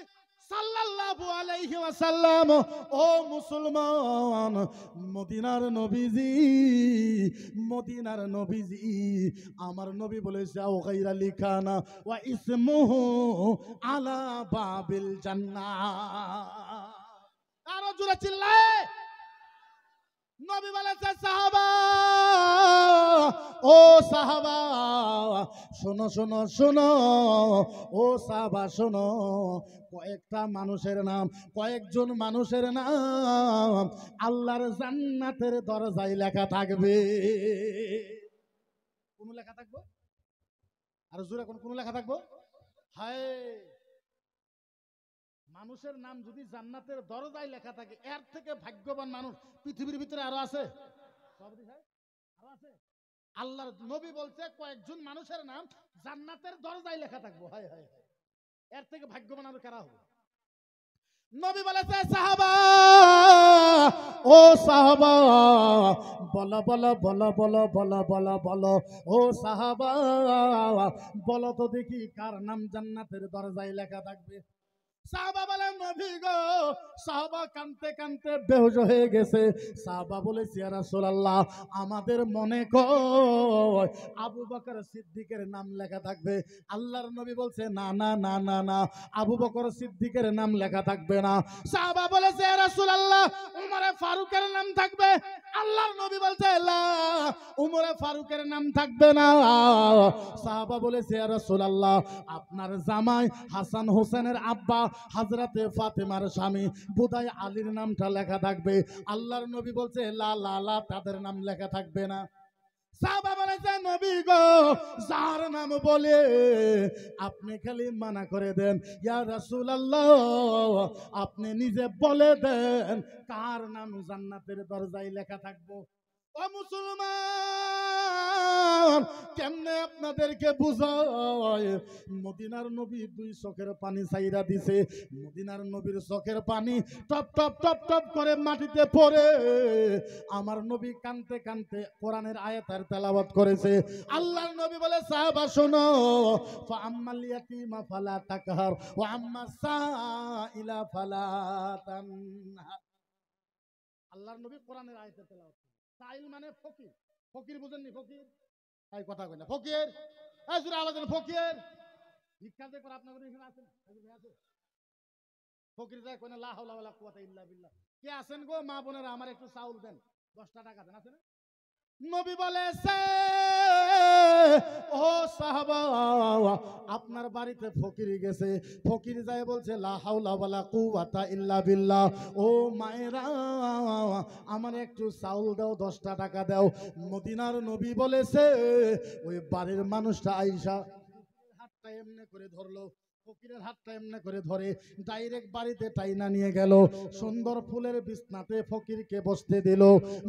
সাল্লাল্লাহু আলাইহি ওয়াসাল্লাম, ও মুসলমান, মদিনার নবীজি, মদিনার নবীজি, আমার নবী বলেছে আও গায়রা লিখানা ওয়া ইসমুহু আলা বাবিল জান্নাহ। আরো জোরে চিল্লায়। নবী বলেছে সাহাবা, ও সাহাবা শোনো শোনো শোনো, ও সাহাবা শোনো, কয়েকটা মানুষের নাম, কয়েকজন মানুষের নাম আল্লাহর জান্নাতের দরজায় লেখা থাকবে। কোন লেখা থাকবো? আর জোরে কোন লেখা থাকবো? হায়, মানুষের নাম যদি জান্নাতের দরজায় লেখা থাকে, এর থেকে ভাগ্যবান মানুষ পৃথিবীর ভিতরে আরো আছে? আরো আছে? আল্লাহর নবী বলছে কয়েকজন মানুষের নাম জান্নাতের দরজায় লেখা থাকবো। হায় হায় হায়, এর থেকে ভাগ্যবান আর কারা হবে? নবী বলেছে সাহাবা, ও সাহাবা বলো বলো বলো বলো বলো বলো বলো, ও সাহাবা বলো তো দেখি কার নাম জান্নাতের দরজায় লেখা থাকবে। সাহাবা বলেন নবী গো, সাহাবা কানতে কানতে বেহুশ হয়ে গেছে। সাহাবা বলেছে ইয়া রাসূলুল্লাহ, আমাদের মনে কয় আবু বকর সিদ্দিকের নাম লেখা থাকবে। আল্লাহর নবী বলছে না না না না না, আবু বকর সিদ্দিকের নাম লেখা থাকবে না। সাহাবা বলেছে ইয়া রাসূলুল্লাহ, উমরে ফারুকের নাম থাকবে। আল্লাহর নবী বলছে লা, উমরে ফারুকের নাম থাকবে না। সাহাবা বলেছে ইয়া রাসূলুল্লাহ, আপনার জামাই হাসান হোসেনের আব্বা হযরতে ফাতেমার স্বামী বুদাই আলীর নামটা লেখা থাকবে। আল্লাহর নবী বলছে লা লা লা, তাদের নাম লেখা থাকবে না। সাহাবা বলেছে নবী গো, যার নাম বলে আপনি খালি মানা করে দেন। ইয়া রাসূলুল্লাহ, আপনি নিজে বলে দেন কার নাম জান্নাতের দরজায় লেখা থাকবো। ও মুসলমান, কেমনে আপনাদেরকে বুঝায়? মদিনার নবী দুই চোখের পানি ছাইরা দিছে। মদিনার নবীর চোখের পানি টপ টপ টপ টপ করে মাটিতে পড়ে। আমার নবী কানতে কানতে কোরআনের আয়াতের তেলাওয়াত করেছে। আল্লাহর নবী বলে, সাহাবা শোনো, ফাআম্মাল ইয়াতীমা ফালা তাকহার ওয়া আম্মাস সাইলা ফালা তানহার। আল্লাহর নবী কোরআনের আয়াতের তেলাওয়াত। সাইল মানে ফকির। ফকির বুঝেননি? ফকির এই কথা কই না, ফকির এই সুরা আলাদা ফকির ভিক্ষা যে করে আপনাদের এখানে আছেন, আছে ফকির যায় কই না, লা হাওলা ওয়ালা কুওয়াতা ইল্লা বিল্লাহ। কে আছেন গো মা বোনেরা, আমার একটু চাউল দেন, 10টা টাকা দেন, আছে না? নবী বলেছে, ও সাহাবা, আপনার বাড়িতে ফকির গেছে। ফকির যায় বলছে, লা হাওলা ওয়ালা কুওয়াতা ইল্লা বিল্লাহ। ও মায়েরা, আমার একটু চাউল দাও, 10টা টাকা দাও। মদিনার নবী বলেছে, ওই বাড়ির মানুষটা আইসা হাতটা এমনি করে ধরলো, ফকিরের হাতটা এমনি করে ধরে ডাইরেক্ট বাড়িতে টাইনা নিয়ে গেল। সুন্দর ফুলের বিছনাতে ফকিরকে বসতে দিল।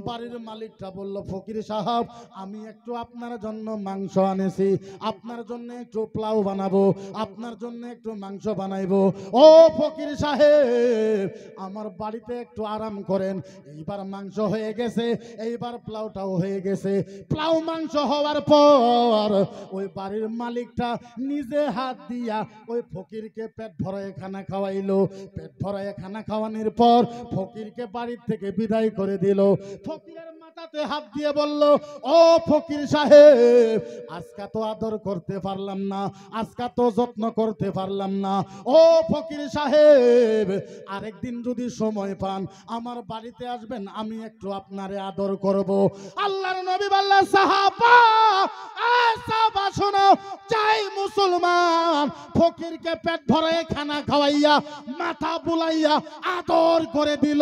বাড়ির মালিকটা বলল, ফকির সাহেব, আমি একটু আপনার জন্য মাংস আনেছি, আপনার জন্য একটু পোলাও বানাবো, আপনার জন্য একটু মাংস বানাইবো। ও ফকির সাহেব, আমার বাড়িতে একটু আরাম করেন। এইবার মাংস হয়ে গেছে, এইবার পোলাওটাও হয়ে গেছে। পোলাও মাংস হওয়ার পর ওই বাড়ির মালিকটা নিজে হাত দিয়া ওই ফকিরকে পেট ভরায় খানা খাওয়াইলো। পেট ভরায় খানা খাওয়ানোর পর ফকিরকে বাড়ির থেকে বিদায় করে দিল। ফকিরের মাথাতে হাত দিয়ে বলল, ও ফকির সাহেব, আজকে তো আদর করতে পারলাম না, আজকে তো যত্ন করতে পারলাম না। ও ফকির সাহেব, আরেকদিন যদি সময় পান আমার বাড়িতে আসবেন, আমি একটু আপনারে আদর করব। আল্লাহর নবী বললেন, সাহাবা, সাহাবা শোনো, চাই মুসলমান ফকিরকে পেট ভরায় খানা খাওয়াইয়া মাথা বুলাইয়া আদর করে দিল,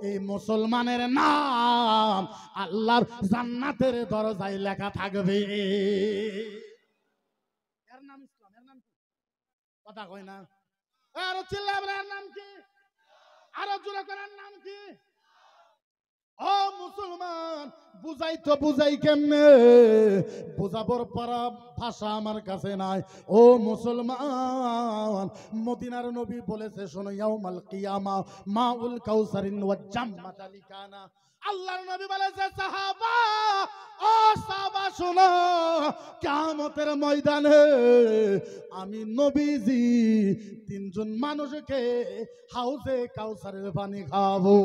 এই মুসলমানের নাম আল্লাহর জান্নাতের দরজায় লেখা থাকবে। এর নাম ইসলাম। এর নাম কি? কথা কয় না, আরো চিল্লায় বলেন, এর নাম কি? আরো জোরে করেন, নাম কি? ও মুসলমান, বুঝাই তো বুঝাই কেমনে, বুঝাবর পারা ভাষা আমার কাছে নাই। ও মুসলমান, মদিনার নবী বলেছে, শোনো, ইয়াউমাল কিয়ামা মাউল কাউসারিন ওয়া জাম্মাত আলিকানা। আল্লাহর নবী বলেছে, সাহাবা, ও সাহাবা শোনো, কিয়ামতের ময়দানে আমি নবীজি 3 জন মানুষকে হাউজে কাউসারের পানি খাওয়াবো।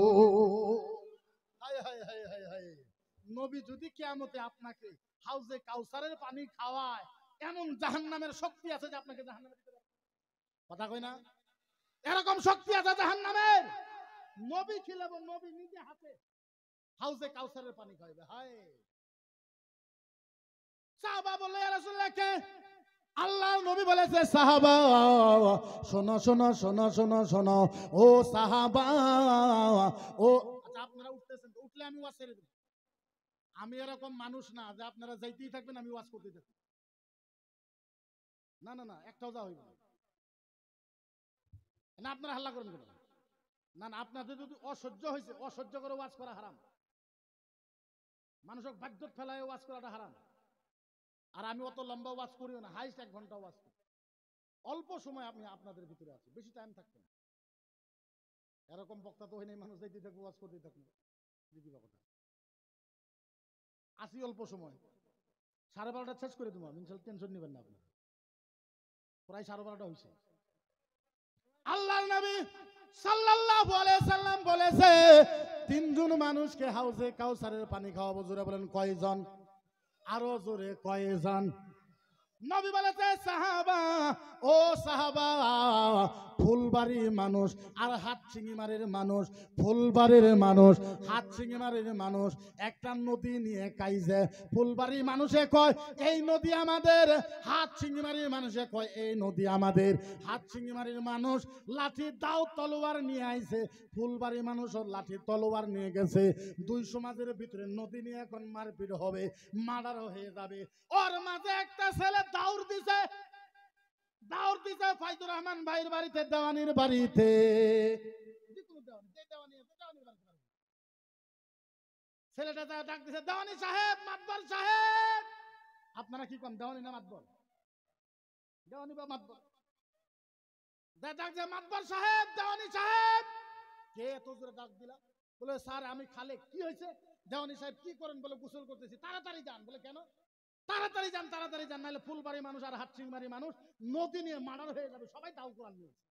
নবী যদি কিয়ামতে আপনাকে হাউজে কাউসারের পানি খাওয়ায়, এমন জাহান্নামের শক্তি আছে যে আপনাকে জাহান্নামে দিতে পারবে। কথা কই না? এরকম শক্তি আছে জাহান্নামের। নবী খিলাবো, নবী নিজে হাতে হাউজে কাউসারের পানি খাওয়াবে। হায়, সাহাবা বলে, ইয়া রাসূলুল্লাহ কে? আল্লাহর নবী বলেছে, সাহাবা শোনো শোনো শোনো শোনো শোনো, ও সাহাবা, ও আচ্ছা আপনারা উঠতেছেন, উঠলে আমি ওয়াজ ছেড়ে দেব। আমি এরকম মানুষ না যে আপনারা যাইতেই থাকবেন আমি ওয়াজ করতে থাকবো। না না না, একটাও যা হইব না। আপনারা হাল্লা করেন কেন? না না, আপনাদের যদি অসহ্য হয়েছে, অসহ্য করে ওয়াজ করা হারাম। মানুষক বাধ্যত ফেলায় ওয়াজ করাটা হারাম। আর আমি অত লম্বা ওয়াজ করিও না, হাইস্ট 1 ঘন্টা ওয়াজ করি। অল্প সময় আমি আপনাদের ভিতরে আছি, বেশি টাইম থাকবে না। এরকম বক্তা তো হয় নাই মানুষ যাইতে থাকবো ওয়াজ করতে থাকবো। দিদিবা কথা আসি অল্প সময়, 12:30 শেষ করে দেবো আমি, টেনশন নেবেন না আপনারা। প্রায় 12:30 হয়েছে। আল্লাহর নবী সাল্লাল্লাহু আলাইহি সাল্লাম বলেছে, 3 জন মানুষকে হাউজে কাউসারের পানি খাওয়াবো। জোরে বলেন, কয়জন? আরো জোরে, কয়জন? নবী বলেছে, সাহাবা, ও সাহাবা, ফুলবাড়ির মানুষ আর হাটচিঙিমারির মানুষ, ফুলবাড়ির মানুষ হাটচিঙিমারির মানুষ একটা নদী নিয়ে কাইজে। ফুলবাড়ির মানুষে কয় এই নদী আমাদের, হাটচিঙিমারির মানুষে কয় এই নদী আমাদের। হাটচিঙিমারির মানুষ লাঠি দাও তলোয়ার নিয়ে আইছে, ফুলবাড়ির মানুষও লাঠি তলোয়ার নিয়ে গেছে। 2 সমাজের ভিতরে নদী নিয়ে এখন মারপিট হবে, মার্ডার হয়ে যাবে। ওর মাঝে একটা ছেলে দাউর দিছে, দাউর দিছে ফাইজুর রহমান ভাইয়ের বাড়িতে, দেওয়ানির বাড়িতে। ছেলেটা ডাক দিছে, দেওয়ানি সাহেব, মাতবর সাহেব। আপনারা কি কন, দেওয়ানি না মাতবর? দেওয়ানি বা মাতবর? ডাক যে মাতবর সাহেব, দেওয়ানি সাহেব। কে এত জোরে ডাক দিলা? বলে স্যার আমি খালেক। কি হয়েছে? দেওয়ানি সাহেব কি করেন? বলে গোসল করতেছি। তাড়াতাড়ি যান। বলে কেন? তাড়াতাড়ি যান, তাড়াতাড়ি যান, নাহলে ফুলবাড়ি মানুষ আর হাটসিংবাড়ি মানুষ নদী নিয়ে মার্ডার হয়ে যাবে, সবাই দাও কোরআন নিয়েছে।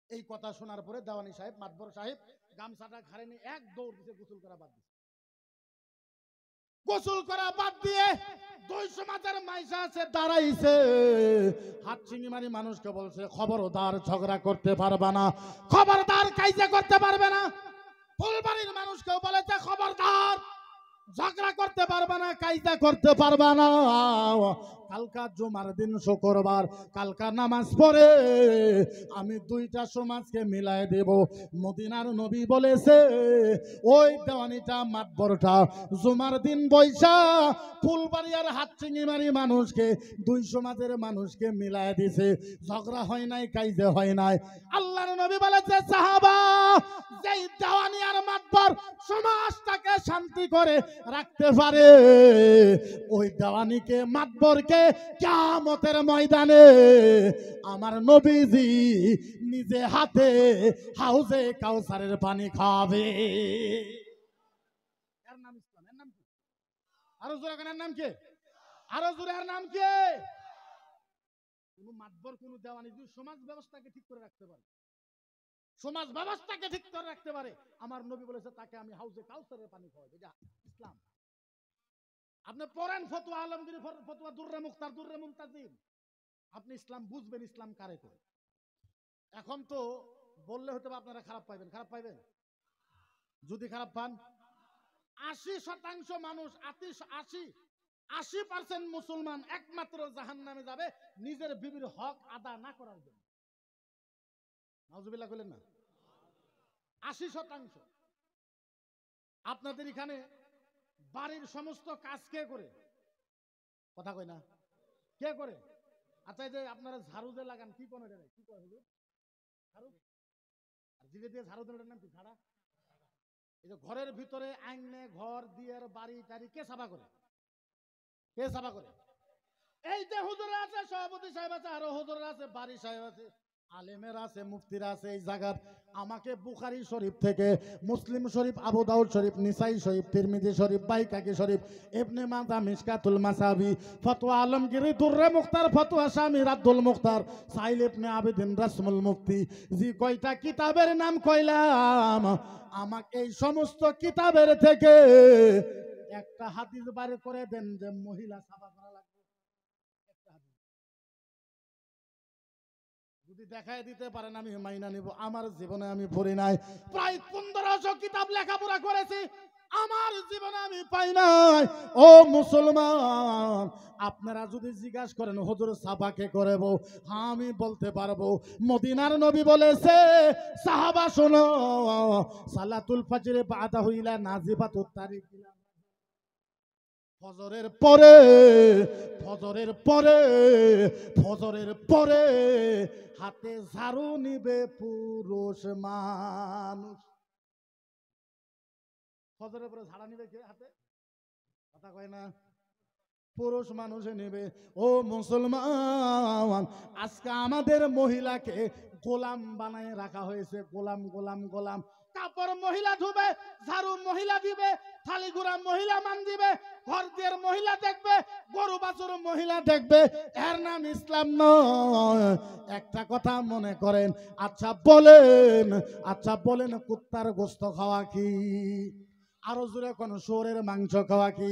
এই কথা শোনার পরে দেওয়ানি সাহেব, মাতবর সাহেব গামছাটা ঘাড়ে নিয়ে এক দৌড় দিছে, গোসল করা বাদ দিছে। গোসল করা বাদ দিয়ে 200 মাজার মাইসা আছে দাঁড়াইছে। হাটসিংবাড়ি মানুষকে বলছে, খবরদার ঝগড়া করতে পারবে না, খবরদার কাইজা করতে পারবে না। ফুলবাড়ির মানুষকেও বলেছে, খবরদার ঝগড়া করতে পারবে না, কাইজা করতে পারবে না। কালকা জুমার দিন, শুক্রবার, কালকা নামাজ পড়ে আমি দুইটা সমাজকে মিলাই দেব। মদিনার নবী বলেছে, ওই দেওয়ানিটা মাতবরটা জুমার দিন বৈশা ফুলবাড়ি আর হাটসিংবাড়ি মানুষকে, দুই সমাজের মানুষকে মিলাই দিছে। ঝগড়া হয় নাই, কাইজা হয় নাই। আল্লাহর নবী বলেছে, সাহাবা, যেই দেওয়ানি আর মাতবর সমাজটাকে শান্তি করে রাখতে পারে, ওই দেওয়ানিকে মাতবরকে কিয়ামতের ময়দানে আমার নবীজি নিজে হাতে হাউজে কাউসারের পানি খাবে। এর নাম ইসলাম। এর নাম কি? আরো জোরে এর নাম কি? আরো জোরে এর নাম কি? কোন মাতবর, কোন দেওয়ানি যদি সমাজ ব্যবস্থাকে ঠিক করে রাখতে পারে, সমাজ ব্যবস্থাকে ঠিক করে রাখতে পারে, আমার নবী বলেছে তাকে আমি হাউজে কাউসারের পানি খাওয়াবো। এটা ইসলাম। আপনি পড়েন ফতোয়া আলমগীর, ফতোয়া দুররে মুখতার, দুররে মুমতাজিম, আপনি ইসলাম বুঝবেন, ইসলাম কারে করে। এখন তো বললে হয়তো আপনারা খারাপ পাইবেন। খারাপ পাইবেন? যদি খারাপ পান, 80% মানুষ, 80% মুসলমান একমাত্র জাহান্নামে যাবে নিজের বিবির হক আদা না করার জন্য। নাউজুবিল্লাহ কইলেন না? 80%। আপনাদের এখানে বাড়ির সমস্ত কাজ কে করে? কথা কই না? কে করে? আচ্ছা, এই যে আপনারা ঝাড়ু যে লাগান, কি কোন এটা? কি কয় হুজুর? ঝাড়ু। আর জিগে দিয়ে ঝাড়ু দেন, নাম কি? ঝাড়া। এই যে ঘরের ভিতরে আইনে ঘর দিয়ার বাড়ি টাড়ি কে সাফা করে? কে সাফা করে? এই যে হুজুর আছে, সভাপতি সাহেব আছে, আরো হুজুর আছে, বাড়ি সাহেব আছে, আলেমের আছে, মুফতির আছে। এই জায়গার আমাকে বুখারী শরীফ থেকে, মুসলিম শরীফ, আবু দাউদ শরীফ, নিসাই শরীফ, তিরমিজি শরীফ, বাইকাকি শরীফ, ইবনে মাজাহ, মিশকাতুল মাসাবি, ফতোয়া আলমগীরি, দুররে মুখতার, ফতোয়া শামী, রাদ্দুল মুখতার, সাইল ইবনে আবিদিন, রাসমুল মুফতি, জি কয়টা কিতাবের নাম কইলাম, আমাকে এই সমস্ত কিতাবের থেকে একটা হাদিস বার করে দেন যে মহিলা সাফা করা লাগবে। যদি দেখায় দিতে পারেন আমি মাইনা নিব। আমার জীবনে আমি পড়ি নাই, প্রায় 1500 কিতাব লেখাপড়া করেছি, আমার জীবনে আমি পাই নাই। ও মুসলমান, আপনারা যদি জিজ্ঞাসা করেন হুজুর সাফা কে করব, হ্যাঁ আমি বলতে পারবো। মদিনার নবী বলেছে, সাহাবা শোনো, সালাতুল ফজরে বাদা হইলা নাজিবাতুত তারিক, ফজরের পরে, ফজরের পরে, ফজরের পরে হাতে ঝাড়ু নিবে পুরুষ মানুষ। ফজরের পরে ঝাড়া নিবে কে হাতে? কথা কয় না? পুরুষ মানুষে নেবে। ও মুসলমান, আজকে আমাদের মহিলাকে গোলাম বানায় রাখা হয়েছে। গোলাম, গোলাম, গোলাম। কাপড় মহিলা ধুবে, ঝাড়ু মহিলা দিবে, থালি গুড়া মহিলা মান দিবে, ঘর দিয়ে মহিলা দেখবে, গরু বাছুর মহিলা দেখবে। এর নাম ইসলাম নয়। একটা কথা মনে করেন। আচ্ছা বলেন, আচ্ছা বলেন, কুত্তার গোস্ত খাওয়া কি? আরো জোরে কোন শুয়োরের মাংস খাওয়া কি?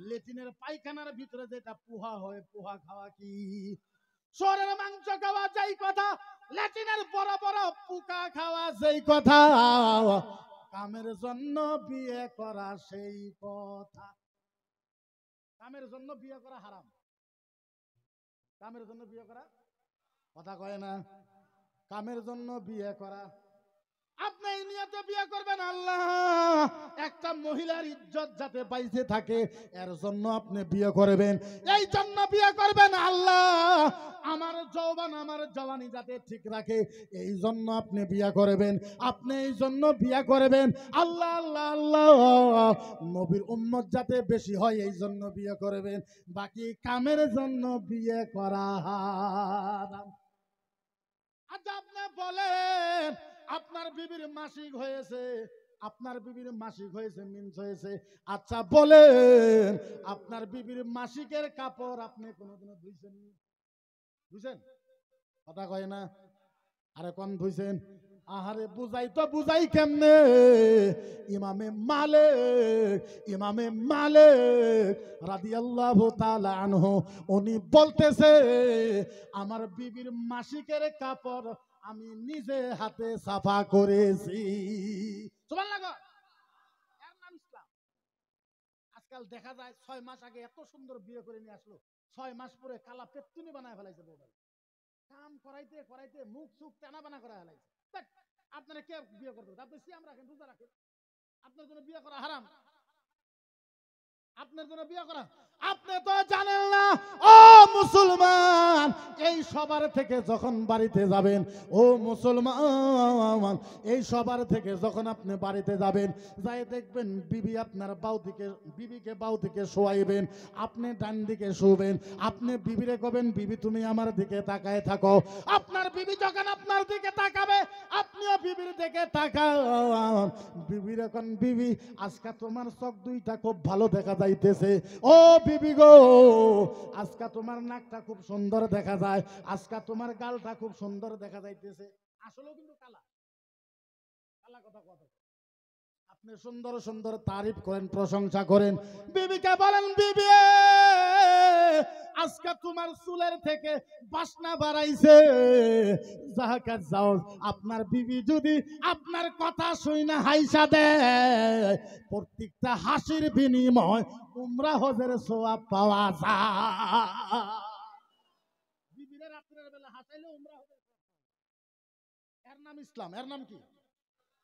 লেটিনের পায়খানার ভিতরে যেটা পোহা হয়, পোহা খাওয়া কি? শুয়োরের মাংস খাওয়া যেই কথা, লেটিনের বড় বড় পোকা খাওয়া যেই কথা, কামের জন্য বিয়ে করা সেই কথা। কামের জন্য বিয়ে করা হারাম। কামের জন্য বিয়ে করা, কথা কয় না? কামের জন্য বিয়ে করা, আপনি এই নিয়তে বিয়ে করবেন, আল্লাহ একটা মহিলার ইজ্জত যাতে বাইসে থাকে এর জন্য আপনি বিয়ে করবেন। এই জন্য বিয়ে করবেন, আল্লাহ আমার যৌবন আমার জওয়ানি যাতে ঠিক রাখে, এই জন্য আপনি বিয়া করবেন, আপনি এই জন্য বিয়া করবেন। আল্লাহ আল্লাহ আল্লাহ, নবীর উম্মত যাতে বেশি হয় এই জন্য বিয়ে করবেন, বাকি কামের জন্য বিয়ে করা হারাম। আচ্ছা আপনি বলেন, আপনার বিবির মাসিক হয়েছে, আপনার বিবির মাসিক হয়েছে, মিন্স হয়েছে, আচ্ছা বলেন আপনার বিবির মাসিকের কাপড় আপনি কোনোদিনও ধুইছেন? ধুইছেন? কথা কয় না, আরে কোন ধুইছেন? আহারে বুঝাই তো বুঝাই কেমনে? ইমামে মালিক রাদিয়াল্লাহু তাআলা আনহু উনি বলতেছে, আমার বিবির মাসিকের কাপড় আমি নিজে হাতে সাফা করেছি। সুবহানাল্লাহ। এর নাম ইসলাম। আজকাল দেখা যায় 6 মাস আগে এত সুন্দর বিয়ে করে নিয়ে আসলো, 6 মাস পরে কালা পেত্তুনি বানায় ফেলাইছে বউটা। কাম করাইতে করাইতে মুখ চুখ টানা বানা করা ফেলাইছে। আপনারা কে বিয়ে করতে? আপনি সিয়াম রাখেন, রোজা রাখেন, আপনার জন্য বিয়ে করা হারাম? আপনার জন্য বিয়ে করা, আপনি তো জানেন না ও মুসলমান, এই সবার থেকে যখন বাড়িতে যাবেন, ও মুসলমান, এই সবার থেকে যখন আপনি বাড়িতে যাবেন, যাই দেখবেন বিবি আপনার বাউ দিকে, বিবিকে বাউ দিকে শোয়াইবেন, আপনি ডান দিকে শুবেন, আপনি বিবিরে কবেন, বিবি তুমি আমার দিকে তাকায় থাকো। আপনার বিবি যখন আপনার দিকে তাকাবে, আপনিও বিবির দিকে তাকান। বিবির এখন, বিবি আজকে তোমার চোখ দুইটা খুব ভালো দেখা যাইতেছে, ও বিবি গো আজকে তোমার নাকটা খুব সুন্দর দেখা যায়, আজকে তোমার গালটা খুব সুন্দর দেখা যাইতেছে। আসলেও কিন্তু কালা কালা কথা কথা আপনি সুন্দর সুন্দর তারিফ করেন, প্রশংসা করেন, বিবিকে বলেন, বিবি আজকে তোমার চুলের থেকে বাসনা বাড়াইছে, যাহাকে যাও। আপনার বিবি যদি আপনার কথা শুই না হাইসা দেয়, প্রত্যেকটা হাসির বিনিময় উমরা হজের সওয়াব পাওয়া যায়। বিবিরা রাত্রের বেলা হাসাইলে উমরা হজের সওয়াব। এর নাম ইসলাম। এর নাম কি?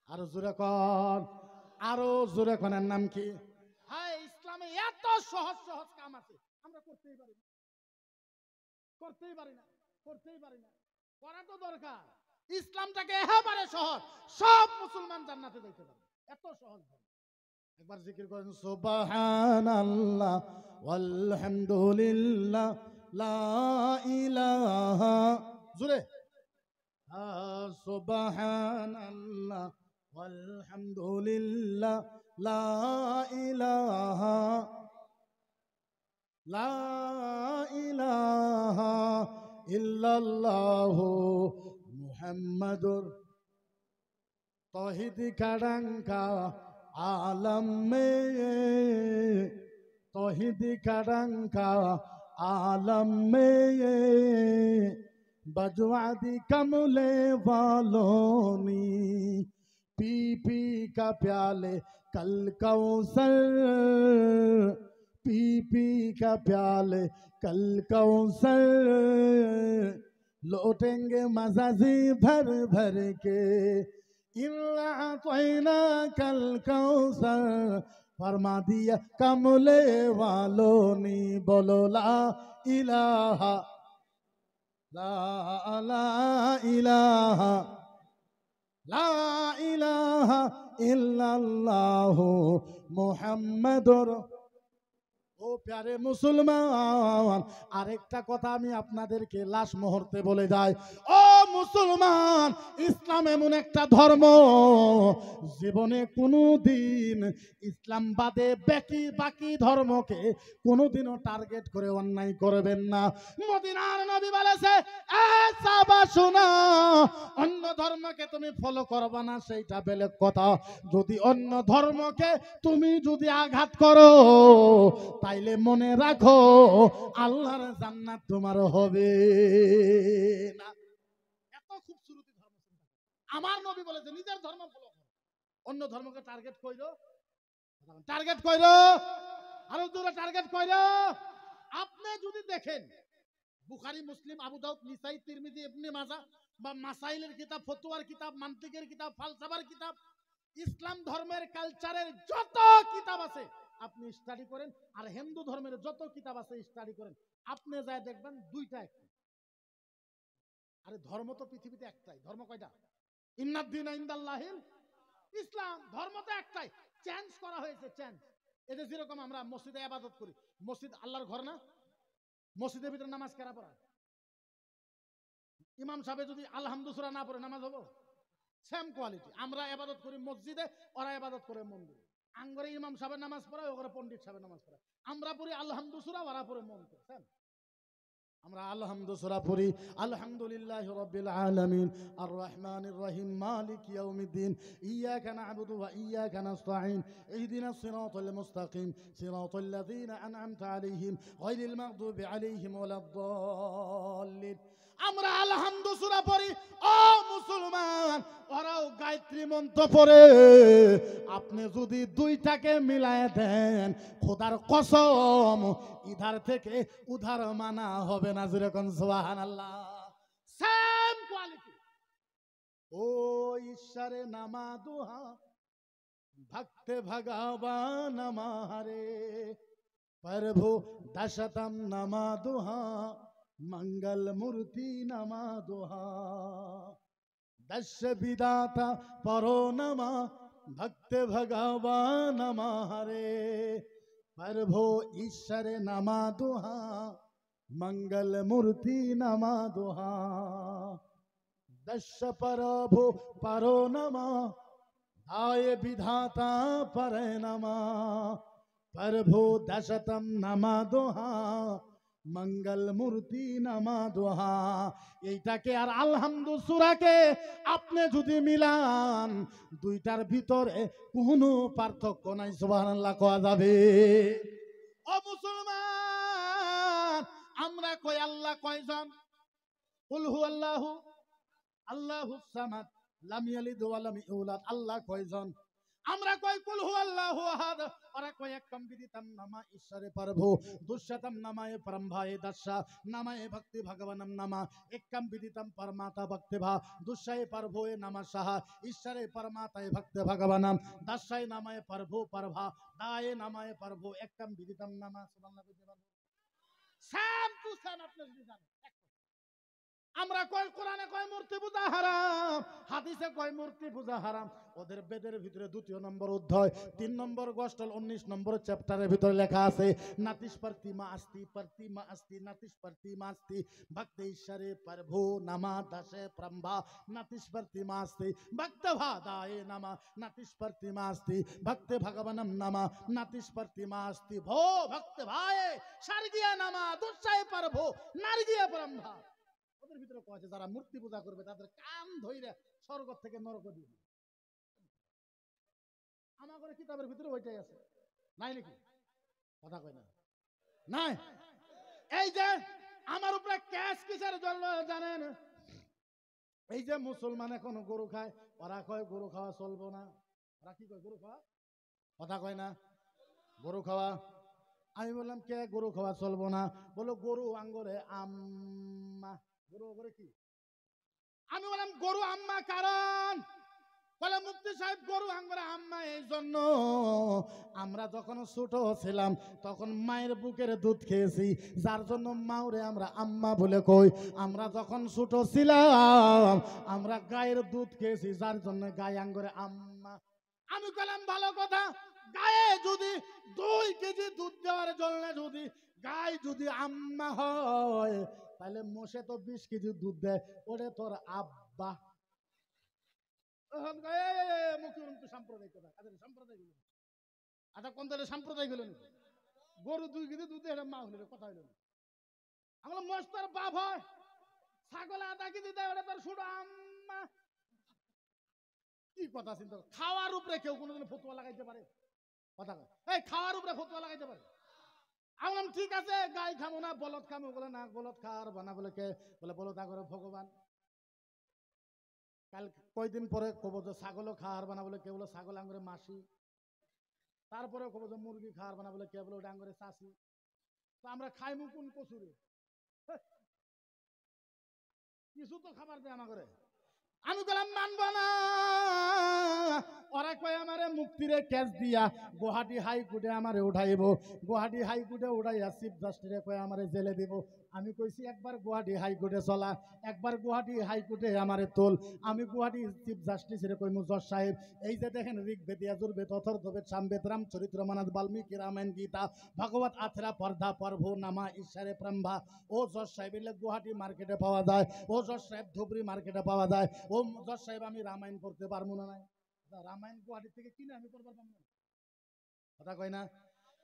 আরো জোরে কোন, আরো জোরে কোন, এর নাম কি? হ্যাঁ, ইসলামে এত সহজ সহজ কাম আছে, আমরা করতেই পারি না, করতেই পারি না, করতেই পারি না। করা তো দরকার। ইসলামটাকে একেবারে সহজ, সব মুসলমান জান্নাতে যাইতে পারে, এত সহজ। একবার জিকির করেন, সুবহানাল্লাহ ওয়ালহামদুলিল্লাহ লা ইলাহা, জোরে, সুবহানাল্লাহ ওয়ালহামদুলিল্লাহ লা ইলাহা, লা ইলাহা ইল্লাল্লাহু মুহাম্মাদুর, তৌহিদ কারাঙ্কা आलम में, तौहीद का रंका आलम में, बजवादी कमले वालों ने पी पी का प्याले कल कौसर, पी पी का प्याले कल कौसर, लौटेंगे मज़ाजी भर भर के, कल कौसर, फरमा दिया कमले वालों ने, बोलो ला इलाहा, ला ला इलाहा, ला इलाहा इल्लल्लाहु मुहम्मदुर। ও প্যারে মুসলমান, আরেকটা কথা আমি আপনাদেরকে লাশ মুহূর্তে বলে যাই, ও মুসলমান, ইসলাম এমন একটা ধর্ম, জীবনে কোনোদিন ইসলাম বাদে বাকি ধর্মকে কোনোদিনও টার্গেট করে অন্যায় করবেন না। মদিনার নবী বলেছে, এ সাহাবা শোনো, অন্য ধর্মকে তুমি ফলো করবা না সেইটা বেলেগ কথা, যদি অন্য ধর্মকে তুমি যদি আঘাত করো, তাইলে মনে রাখো আল্লাহর জান্নাত তোমার হবে না। এত খুবসুরতি ধর্ম চিন্তা করো। আমার নবী বলেছে নিজের ধর্ম ফলো করো, অন্য ধর্মকে টার্গেট কইরো, টার্গেট কইরো, আরো দূরে টার্গেট কইরো। আপনি যদি দেখেন বুখারী, মুসলিম, আবু দাউদ, নিসাই, তিরমিজি, ইবনে মাজাহ বা মাসাইলের কিতাব, ফতোয়ার কিতাব, মান্তিকের কিতাব, ফালসাফার কিতাব, ইসলাম ধর্মের কালচারের যত কিতাব আছে আপনি স্টাডি করেন, আর হিন্দু ধর্মের যত কিতাব আছে স্টাডি করেন, আপনি যাই দেখবেন দুইটা এক। আরে ধর্ম তো পৃথিবীতে একটাই। ধর্ম কয়টা? ইন্নাদ-দীনা ইনদাল্লাহিল ইসলাম। ধর্ম তো একটাই, চেঞ্জ করা হয়েছে, চেঞ্জ। এই যে যেরকম আমরা মসজিদে ইবাদত করি, মসজিদ আল্লাহর ঘর না? মসজিদের ভিতরে নামাজ কারা পড়ায়? ইমাম সাহেব যদি আলহামদু সূরা না পড়ে নামাজ হবো? Same quality. আমরা ইবাদত করি মসজিদে, ওরা ইবাদত করে মন্দিরে। আঙ্গরে ইমাম সাহেব নামাজ পড়ায়, ওগরে পণ্ডিত সাহেব নামাজ পড়ায়। আমরা পড়ি আলহামদু সূরা, ওরা পড়ে মন্ত্র। সেম। আমরা আলহামদু সূরা পড়ি, আলহামদুলিল্লাহি রাব্বিল আলামিন আর রহমানির রহিম মালিক ইয়াউমিদ্দিন ইয়াকা না'বুদু ওয়া ইয়াকা নাস্তাঈন ইহদিনাস সিরাতাল মুস্তাকিম সিরাতাল লাযীনা আন'আমতা আলাইহিম গায়রিল মাগদুবি আলাইহিম ওয়ালাদ-দাল্লিন। আমরা আলহামদু সূরা পড়ি। ও মুসলমান, ওরাও গায়ত্রী মন্ত্র পড়ে। আপনি যদি দুইটাকে মিলায় দেন, খোদার কসম ইধার থেকে উধার মানা হবে না। যেরকম সুবহানাল্লাহ। Same quality. ও ঈশ্বরে নামা দুহা ভক্তে ভগবান আমারে প্রভু দশতম নামা দুহা मंगल मूर्ति नमा दुहा दश विदाता परो नमा भक्त भगवान हरे प्रभो ईश्वर नमा दुहा मंगल मूर्ति नमा दुहा दश प्रभु परो नमा आय विधाता पर नमा प्रभु दशतम नमा दुहा मंगल मूर्ति नमा दुहा। এইটাকে আর আলহামদু সূরাকে আপনি যদি মিলান, দুইটার ভিতরে কোনো পার্থক্য নাই। সুবহানাল্লাহ কোয়া যাবে? ও মুসলমান, আমরা কই আল্লাহ কয়জন? কুল হুয়াল্লাহু আল্লাহুস সামাদ লাম ইয়ালিদ ওয়া লাম ইউলাদ। আল্লাহ কয়জন? আমরা কই কুল হুয়াল্লাহু আহাদ। ওরা কই একম বিদিতম নামা ঈশ্বরে প্রভু দুষ্যতম নামায়ে পরমভায়ে দশা নামায়ে ভক্তি ভগবানম নামা একম বিদিতম পরমাতা ভক্তি ভা দুষ্যায়ে প্রভুয়ে নমঃ সাহা ঈশ্বরে পরমাতায়ে ভক্তি ভগবানম দশায়ে নামায়ে প্রভু পরভা দায়ে নামায়ে প্রভু একম বিদিতম নামা। সুবহানাল্লাহ। Same to same. আপনি যদি জানেন, আমরা কয় কোরআনে কয় মূর্তি পূজা হারাম, হাদিসে কয় মূর্তি পূজা হারাম। ওদের বেদের ভিতরে 2 নম্বর অধ্যায় 3 নম্বর গোষ্ঠল 19 নম্বর চ্যাপ্টারের ভিতরে লেখা আছে নাতিশ প্রতিমা আস্তি নাতিশ প্রতিমা আস্তি ভক্ত ঈশ্বরে প্রভু নামা দশে ব্রহ্মা নাতিশ প্রতিমা আস্তি ভক্ত ভাদায়ে নামা নাতিশ প্রতিমা আস্তি ভক্ত ভগবানম নামা নাতিশ প্রতিমা আস্তি ভো ভক্ত ভায়ে স্বর্গীয় নামা দুষ্যায় প্রভু নারগীয় ব্রহ্মা। ওদের ভিতরে কয়েছে যারা মূর্তি পূজা করবে তাদের কান ধইরা স্বর্গ থেকে নরক দিবে। আমাদের কিতাবের ভিতরে ওইটাই আছে, নাই নাকি? কথা কয় না? নাই। এই যে আমার উপরে ক্যাশ কিসের জন্য জানেন? এই যে মুসলমান এখন গরু খায়, ওরা কয় গরু খাওয়া চলবো না। ওরা কি কয়? গরু খাওয়া। কথা কয় না? গরু খাওয়া। আমি বললাম কে গরু খাওয়া চলবো না? বলো গরু আঙ্গরে আম্মা। গরু করে কি? আমি বললাম গরু আম্মা কারণ বলে মুফতি সাহেব গরু আঙ্গরে আম্মা এই জন্য আমরা যখন ছোট ছিলাম তখন মায়ের বুকের দুধ খেয়েছি, যার জন্য মাওরে আমরা আম্মা বলে কই। আমরা যখন ছোট ছিলাম আমরা গায়ের দুধ খেয়েছি, যার জন্য গায়ে আঙ্গরে আম্মা। আমি বললাম ভালো কথা, গায়ে যদি 2 কেজি দুধ দেওয়ার জন্য যদি গায়ে যদি আম্মা হয়, তাহলে মোষে তো 20 কেজি দুধ দেয়, ওরে তোর আব্বা। গরু 2 কেজি দুধ দেয়, মা হইল কথা হইল। আমরা মোষ তোর বাপ হয়, ছাগল 1/2 কেজি দেয়, ওটা তোর ছোট আম্মা। কি কথা চিন্তা? খাওয়ার উপরে কেউ কোনোদিন ফতোয়া লাগাইতে পারে? কথা কয় এই খাওয়ার উপরে ফতোয়া লাগাইতে পারে? আমি ঠিক আছে গাই খাবো না বলদ খাবো। বলে না, বলদ খাওয়ার বানা বলে কে? বলে বলদ আগরে ভগবান। কাল কয়দিন পরে কব যে ছাগলও খাওয়ার বানা বলে কে? বলে ছাগল আঙ্গরে মাসি। তারপরে কব যে মুরগি খাওয়ার বানা বলে কে? বলে ওটা আঙ্গরে চাষি। তো আমরা খাইমু কোন কচুরে? কিছু তো খাবার দেয় আমাকে। আমি বললাম মানব না। ওরা কয় আমারে মুক্তিরে ক্যাচ দিয়া গুয়াহাটি হাইকোর্টে আমারে উঠাইব, গুয়াহাটি হাইকোর্টে উঠাইয়া চিফ জাস্টিসে কয় আমারে জেলে দিব। আমি কইছি একবার গুয়াহাটি হাইকোর্টে চলা, একবার গুয়াহাটি হাইকোর্টে আমারে তোল। আমি গুয়াহাটি চিফ জাস্টিসের কইমু জজ সাহেব, এই যে দেখেন ঋগ্বেদ, যজুর্বেদ, অথর্ববেদ, সামবেদ, রামচরিত্র মানস, বাল্মীকি রামায়ণ, গীতা, ভগবত, আথরা, পর্দা, পর্ভ, নামা, ঈশ্বরে, ব্রহ্মা, ও জজ সাহেব এলে গুয়াহাটি মার্কেটে পাওয়া যায়, ও জজ সাহেব ধুবড়ি মার্কেটে পাওয়া যায়, ও জজ সাহেব আমি রামায়ণ করতে পারবো না। নাই রামায়ণ গুয়াহাটি থেকে কিনে আমি করবার পারবো না, কথা কয় না।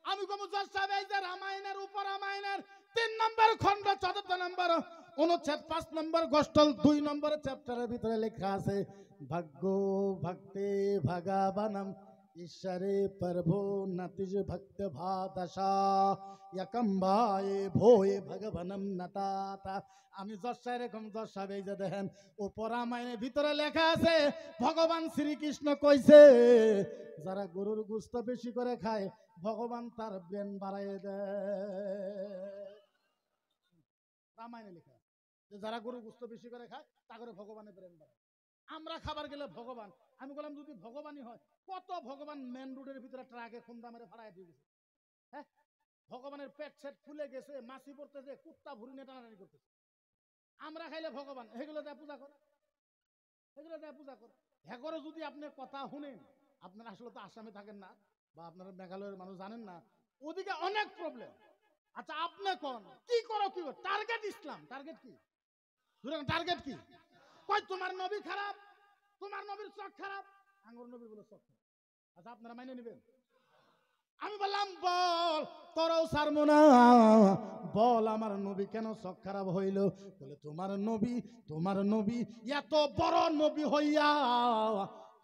আমি কম জজ সাহেব এই যে রামায়ণের উপর রামায়ণের 3 নম্বর খণ্ড 14 নম্বর অনুচ্ছেদ 5 নম্বর গোষ্ঠল 2 নম্বর চ্যাপ্টারের ভিতরে লেখা আছে ভাগ্য ভক্তে ভগবানম ঈশ্বরে প্রভু নতিজ ভক্ত ভাদশা একম্বায়ে ভোয়ে ভগবানম নতাতা। আমি জজ সাহেব এরকম জজ সাহেব এই যে দেখেন উপর রামায়ণের ভিতরে লেখা আছে ভগবান শ্রীকৃষ্ণ কইছে যারা গরুর গোশত বেশি করে খায় ভগবান তার ব্রেন বাড়াইয়ে দেয়। রামায়ণে লেখা যে যারা গরুর গোশত বেশি করে খায় তা করে ভগবানের ব্রেন বাড়ায়। আমরা খাবার গেলে ভগবান, আমি বললাম যদি ভগবানই হয় কত ভগবান মেন রোডের ভিতরে ট্রাকে খুন্দা মেরে ফাড়াই দিয়ে গেছে। হ্যাঁ, ভগবানের পেট সেট ফুলে গেছে, মাছি পড়তেছে, কুত্তা ভুরি নিয়ে টানাটানি করতেছে। আমরা খাইলে ভগবান এগুলো দেয় পূজা করে, এগুলো দেয় পূজা করে। হ্যাঁ যদি আপনি কথা শুনেন, আপনারা আসলে তো আসামে থাকেন না বা আপনারা মেঘালয়ের মানুষ জানেন না, ওদিকে অনেক প্রবলেম। আচ্ছা আপনি কোন কি করো কি টার্গেট ইসলাম, টার্গেট কি? টার্গেট কি? কই তোমার নবী খারাপ, তোমার নবীর চোখ খারাপ, আঙ্গুর নবীর বলে চোখ খারাপ। আচ্ছা আপনারা মাইনে নেবেন? আমি বললাম বল তোরও ছাড়বো না, বল আমার নবী কেন চোখ খারাপ হইল? বলে তোমার নবী এত বড় নবী হইয়া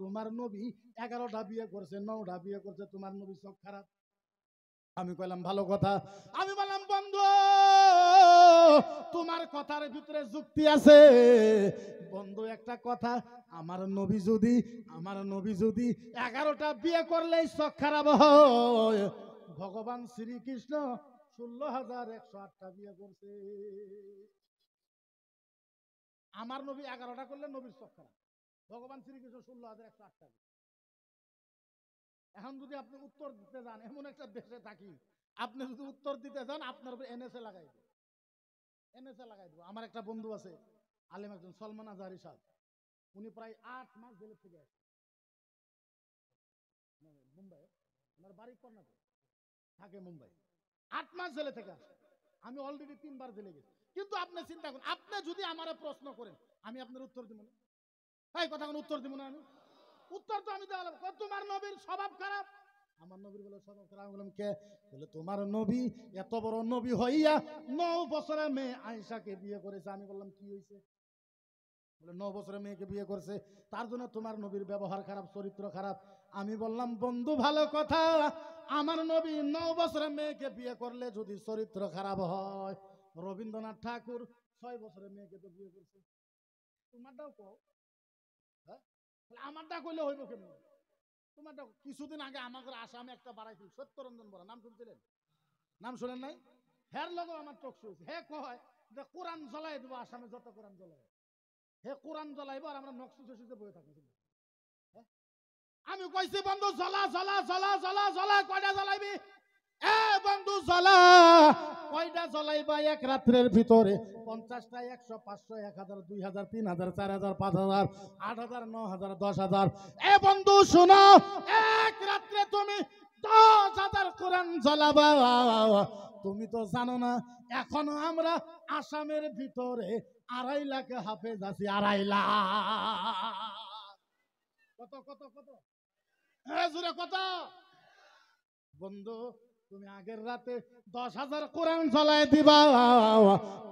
তোমার নবী 11টা বিয়ে করছে, 9টা বিয়ে করছে, তোমার নবী চোখ খারাপ। আমি কইলাম ভালো কথা। আমি বললাম বন্ধু তোমার কথার ভিতরে যুক্তি আছে বন্ধু, একটা কথা, আমার নবী যদি 11টা বিয়ে করলেই চোখ খারাপ হয়, ভগবান শ্রীকৃষ্ণ 16,108টা বিয়ে করছে। আমার নবী 11টা করলে নবীর চোখ খারাপ, ভগবান শ্রীকৃষ্ণ 16,108টা। এখন যদি আপনি উত্তর দিতে যান, এমন একটা দেশে থাকি, আপনি যদি উত্তর দিতে যান আপনার উপর এনএসএ লাগাই দেব, এনএসএ লাগাই দেব। আমার একটা বন্ধু আছে আলেম একজন, সলমান আজহারি সাহেব, উনি প্রায় 8 মাস জেলের থেকে আসে মুম্বাই, ওনার বাড়ি কর্ণাটক, থাকে মুম্বাই, 8 মাস জেলে থেকে আসে। আমি অলরেডি 3 বার জেলে গেছি। কিন্তু আপনি চিন্তা করুন, আপনি যদি আমারে প্রশ্ন করেন আমি আপনার উত্তর দিব না, এই কথা কোন উত্তর দিব না। আমি উত্তর তো আমি দেওয়া, তোমার নবীর স্বভাব খারাপ, আমার নবীর বলে স্বভাব খারাপ। বললাম কে? বলে তোমার নবী এত বড় নবী হইয়া 9 বছরের মেয়ে আয়েশাকে বিয়ে করেছে। আমি বললাম কি হয়েছে? বলে 9 বছরের মেয়েকে বিয়ে করছে, তার জন্য তোমার নবীর ব্যবহার খারাপ, চরিত্র খারাপ। আমি বললাম বন্ধু ভালো কথা, আমার নবী 9 বছরের মেয়েকে বিয়ে করলে যদি চরিত্র খারাপ হয়, রবীন্দ্রনাথ ঠাকুর 6 বছরের মেয়েকে তো বিয়ে করছে, তোমারটাও কও। হ্যাঁ, আমারটা কইলে হইব কেমন? তোমারটা কিছুদিন আগে আমাদের আসামে একটা বাড়াইছিল সত্যরঞ্জন বড়া, নাম শুনছিলেন? নাম শুনেন নাই? হের লোক আমার চোখ শুয়েছে। হে কয় যে কোরআন জ্বলাই দেবো, আসামে যত কোরআন জ্বলাই, হে কোরআন জ্বলাইবো আর আমরা নকশি শশিতে বয়ে থাকি। আমি কইছি বন্ধু জ্বলা জ্বলা জ্বলা জ্বলা জ্বলা, কয়টা জ্বলাইবি? এ বন্ধু জ্বলা, কয়টা জ্বলাইবা এক রাত্রের ভিতরে? 50টা, 100, 500, 1000, 2000, 3000, 4000, 5000, 8000, 9000, 10000। এ বন্ধু শোনো, এক রাত্রে তুমি 10,000 কোরআন জ্বলাবা। তুমি তো জানো না এখনো আমরা আসামের ভিতরে 2.5 লাখ হাফেজ আছি, 2.5 লাখ। কত কত কত জুড়ে কত? বন্ধু তুমি আগের রাতে 10,000 কোরআন জ্বলাই দিবা,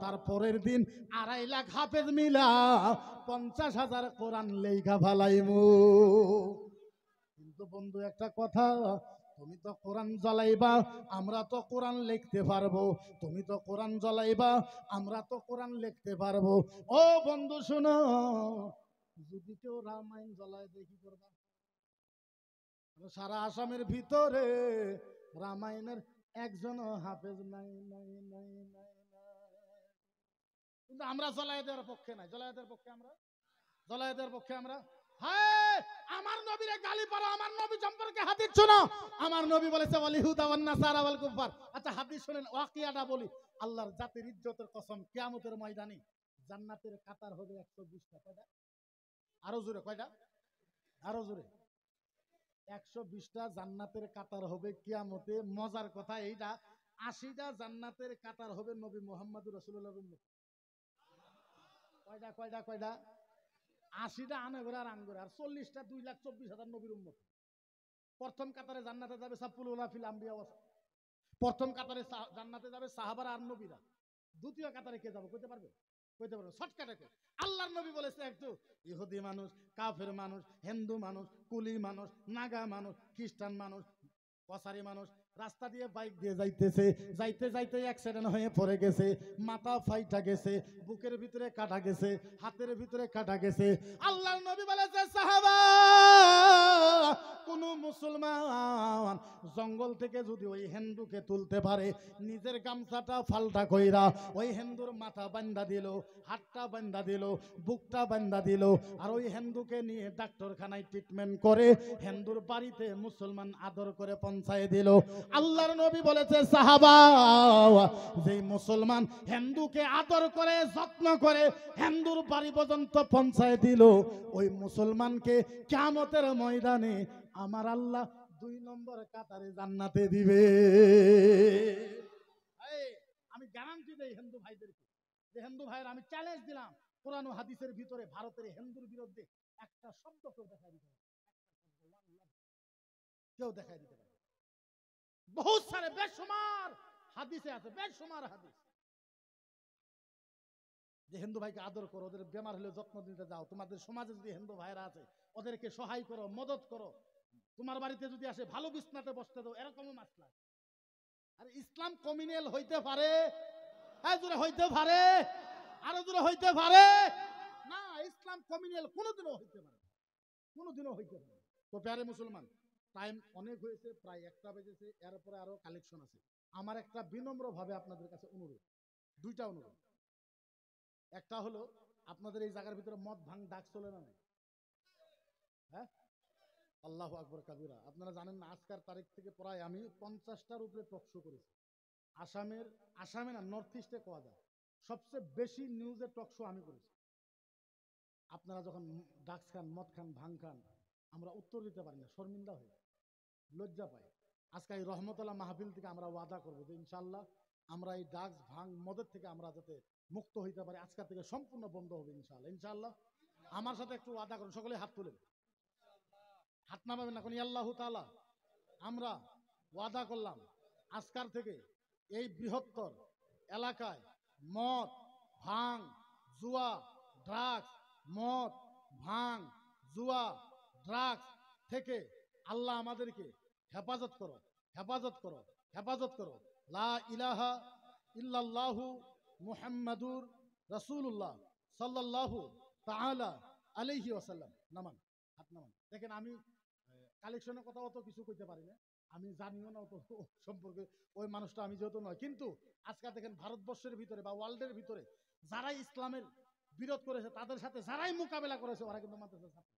তারপরের দিন 2.5 লাখ হাফেজ মিলা 50,000 কোরআন লেখা ফালাইমু। কিন্তু বন্ধু একটা কথা, তুমি তো কোরআন জ্বলাইবা, আমরা তো কোরআন লিখতে পারবো। তুমি তো কোরআন জ্বলাইবা, আমরা তো কোরআন লিখতে পারবো। ও বন্ধু শোনো, যদি কেউ রামায়ণ জ্বলায় দেখি করবা? সারা আসামের ভিতরে রামায়ণের একজনও হাফেজ নাই নাই নাই নাই। কিন্তু আমরা জ্বলাই দেওয়ার পক্ষে নাই, জ্বলাই দেওয়ার পক্ষে আমরা জ্বলায় দেওয়ার পক্ষে আমরা? হ্যাঁ, আমার নবীরে গালি পারো, আমার নবী সম্পর্কে হাদিস শোনো। আমার নবী বলেছে ওয়াল ইহুদা ওয়ান নাসারা ওয়াল কুফার। আচ্ছা হাদিস শুনেন, ওয়াকিয়াটা বলি। আল্লাহর জাতির ইজ্জতের কসম, কিয়ামতের ময়দানে জান্নাতের কাতার হবে 120টা। কয়টা? আরো জোরে, কয়টা? আরো জোরে। 120টা জান্নাতের কাতার হবে কিয়ামতে। মজার কথা এইটা, 80টা জান্নাতের কাতার হবে নবী মুহাম্মদুর রাসূলুল্লাহর উম্মত। কয়টা কয়টা কয়টা? 80টা আনগর আর আনগর, আর 40টা 2,24,000 নবীর উম্মত। প্রথম কাতারে জান্নাতে যাবে সাফুলুল্লাহ ফিল আম্বিয়া ওয়া, প্রথম কাতারে জান্নাতে যাবে সাহাবারা আর নবীরা। দ্বিতীয় কাতারে কে যাবে কইতে পারবে? কইতে পারবে? শর্টকাটে আল্লাহর নবী বলেছে একটু ইহুদি মানুষ, কাফের মানুষ, হিন্দু মানুষ, কুলি মানুষ, নাগা মানুষ, খ্রিস্টান মানুষ, কসারি মানুষ রাস্তা দিয়ে বাইক দিয়ে যাইতেছে, যাইতে যাইতে অ্যাক্সিডেন্ট হয়ে পড়ে গেছে, মাথা ফাইটা গেছে, বুকের ভিতরে কাটা গেছে, হাতের ভিতরে কাটা গেছে। আল্লাহর নবী বলেছে সাহাবা, কোন মুসলমান জঙ্গল থেকে যদি ওই হিন্দুকে তুলতে পারে, নিজের গামছাটা ফালটা কইরা ওই হিন্দুর মাথা বান্ধা দিল, হাতটা বান্ধা দিল, বুকটা বান্ধা দিল, আর ওই হিন্দুকে নিয়ে ডাক্তারখানায় ট্রিটমেন্ট করে হিন্দুর বাড়িতে মুসলমান আদর করে পৌঁছায় দিল। আল্লাহর নবী বলেছে সাহাবা, যেই মুসলমান হিন্দুকে আদর করে যত্ন করে হিন্দুর বাড়ি পর্যন্ত পৌঁছায় দিল, ওই মুসলমানকে কিয়ামতের ময়দানে আমার আল্লাহ 2 নম্বর কাতারে জান্নাতে দিবে। আমি গ্যারান্টি দেই হিন্দু ভাইদেরকে, যে হিন্দু ভাইয়ের আমি চ্যালেঞ্জ দিলাম, কোরআন ও হাদিসের ভিতরে ভারতের হিন্দুর বিরুদ্ধে একটা শব্দ কেউ দেখায় দিতে পারে? কেউ দেখায় দিতে পারে? বহুত সারে বেশুমার হাদিসে আছে, বেশুমার হাদিস, যে হিন্দু ভাইকে আদর করো, ওদের বেমার হলে যত্ন দিতে যাও, তোমাদের সমাজে যদি হিন্দু ভাইরা আছে ওদেরকে সহায় করো, মদত করো, তোমার বাড়িতে যদি আসে ভালো বিছনাতে বসতে দাও, এরকমও মাসলা। আর ইসলাম কমিউনাল হইতে পারে? হ্যাঁ জোরে হইতে পারে, আরো জোরে হইতে পারে না? ইসলাম কমিউনাল কোনোদিনও হইতে পারে, কোনোদিনও হইতে পারে। তো প্যারে মুসলমান, টাইম অনেক হয়েছে, প্রায় 1টা বেজেছে, এরপরে আরো কালেকশন আছে। আমার একটা বিনম্র ভাবে আপনাদের কাছে অনুরোধ, 2টা অনুরোধ। একটা হলো, আপনাদের এই জায়গার ভিতরে মদ ভাঙ ডাক চলে না? হ্যাঁ, আল্লাহু আকবার কাবীরা। আপনারা জানেন না, আজকের তারিখ থেকে প্রায় আমি 50টার উপরে টক শো করেছি। আসামে না, নর্থ ইস্টে কোয়া যায় সবচেয়ে বেশি নিউজের টক শো আমি করেছি। আপনারা যখন ডাক্স খান, মদ খান, ভাং খান, আমরা উত্তর দিতে পারি না, শর্মিন্দা হই, লজ্জা পাই। আজকে এই রহমতুল্লাহ মাহফিল থেকে আমরা ওয়াদা করবো যে ইনশাল্লাহ আমরা এই ডাক্স ভাং মদের থেকে আমরা যাতে মুক্ত হইতে পারি, আজকের থেকে সম্পূর্ণ বন্ধ হবে ইনশাল্লাহ। ইনশাল্লাহ আমার সাথে একটু ওয়াদা করুন, সকলে হাত তুলেন, হাত নামাবেন না কোন, আল্লাহু তাআলা আমরা ওয়াদা করলাম আজকাল থেকে এই বৃহত্তর এলাকায় মদ, ভাং, জুয়া, ড্রাগস, মদ, ভাং, জুয়া, ড্রাগস থেকে আল্লাহ আমাদেরকে হেফাজত করো, হেফাজত করো, হেফাজত করো। লা ইলাহা ইল্লাল্লাহু মুহাম্মাদুর রাসূলুল্লাহ সাল্লাল্লাহু তাআলা আলাইহি ওয়াসাল্লাম। নামান, হাত নামান। দেখেন আমি কালেকশনের কথা অত কিছু কইতে পারি না, আমি জানিও না অত সম্পর্কে, ওই মানুষটা আমি যেহেতু নয়। কিন্তু আজকে দেখেন ভারতবর্ষের ভিতরে বা ওয়ার্ল্ডের ভিতরে যারাই ইসলামের বিরোধ করেছে, তাদের সাথে যারাই মোকাবেলা করেছে, ওরা কিন্তু মাদ্রাসার ছাত্র।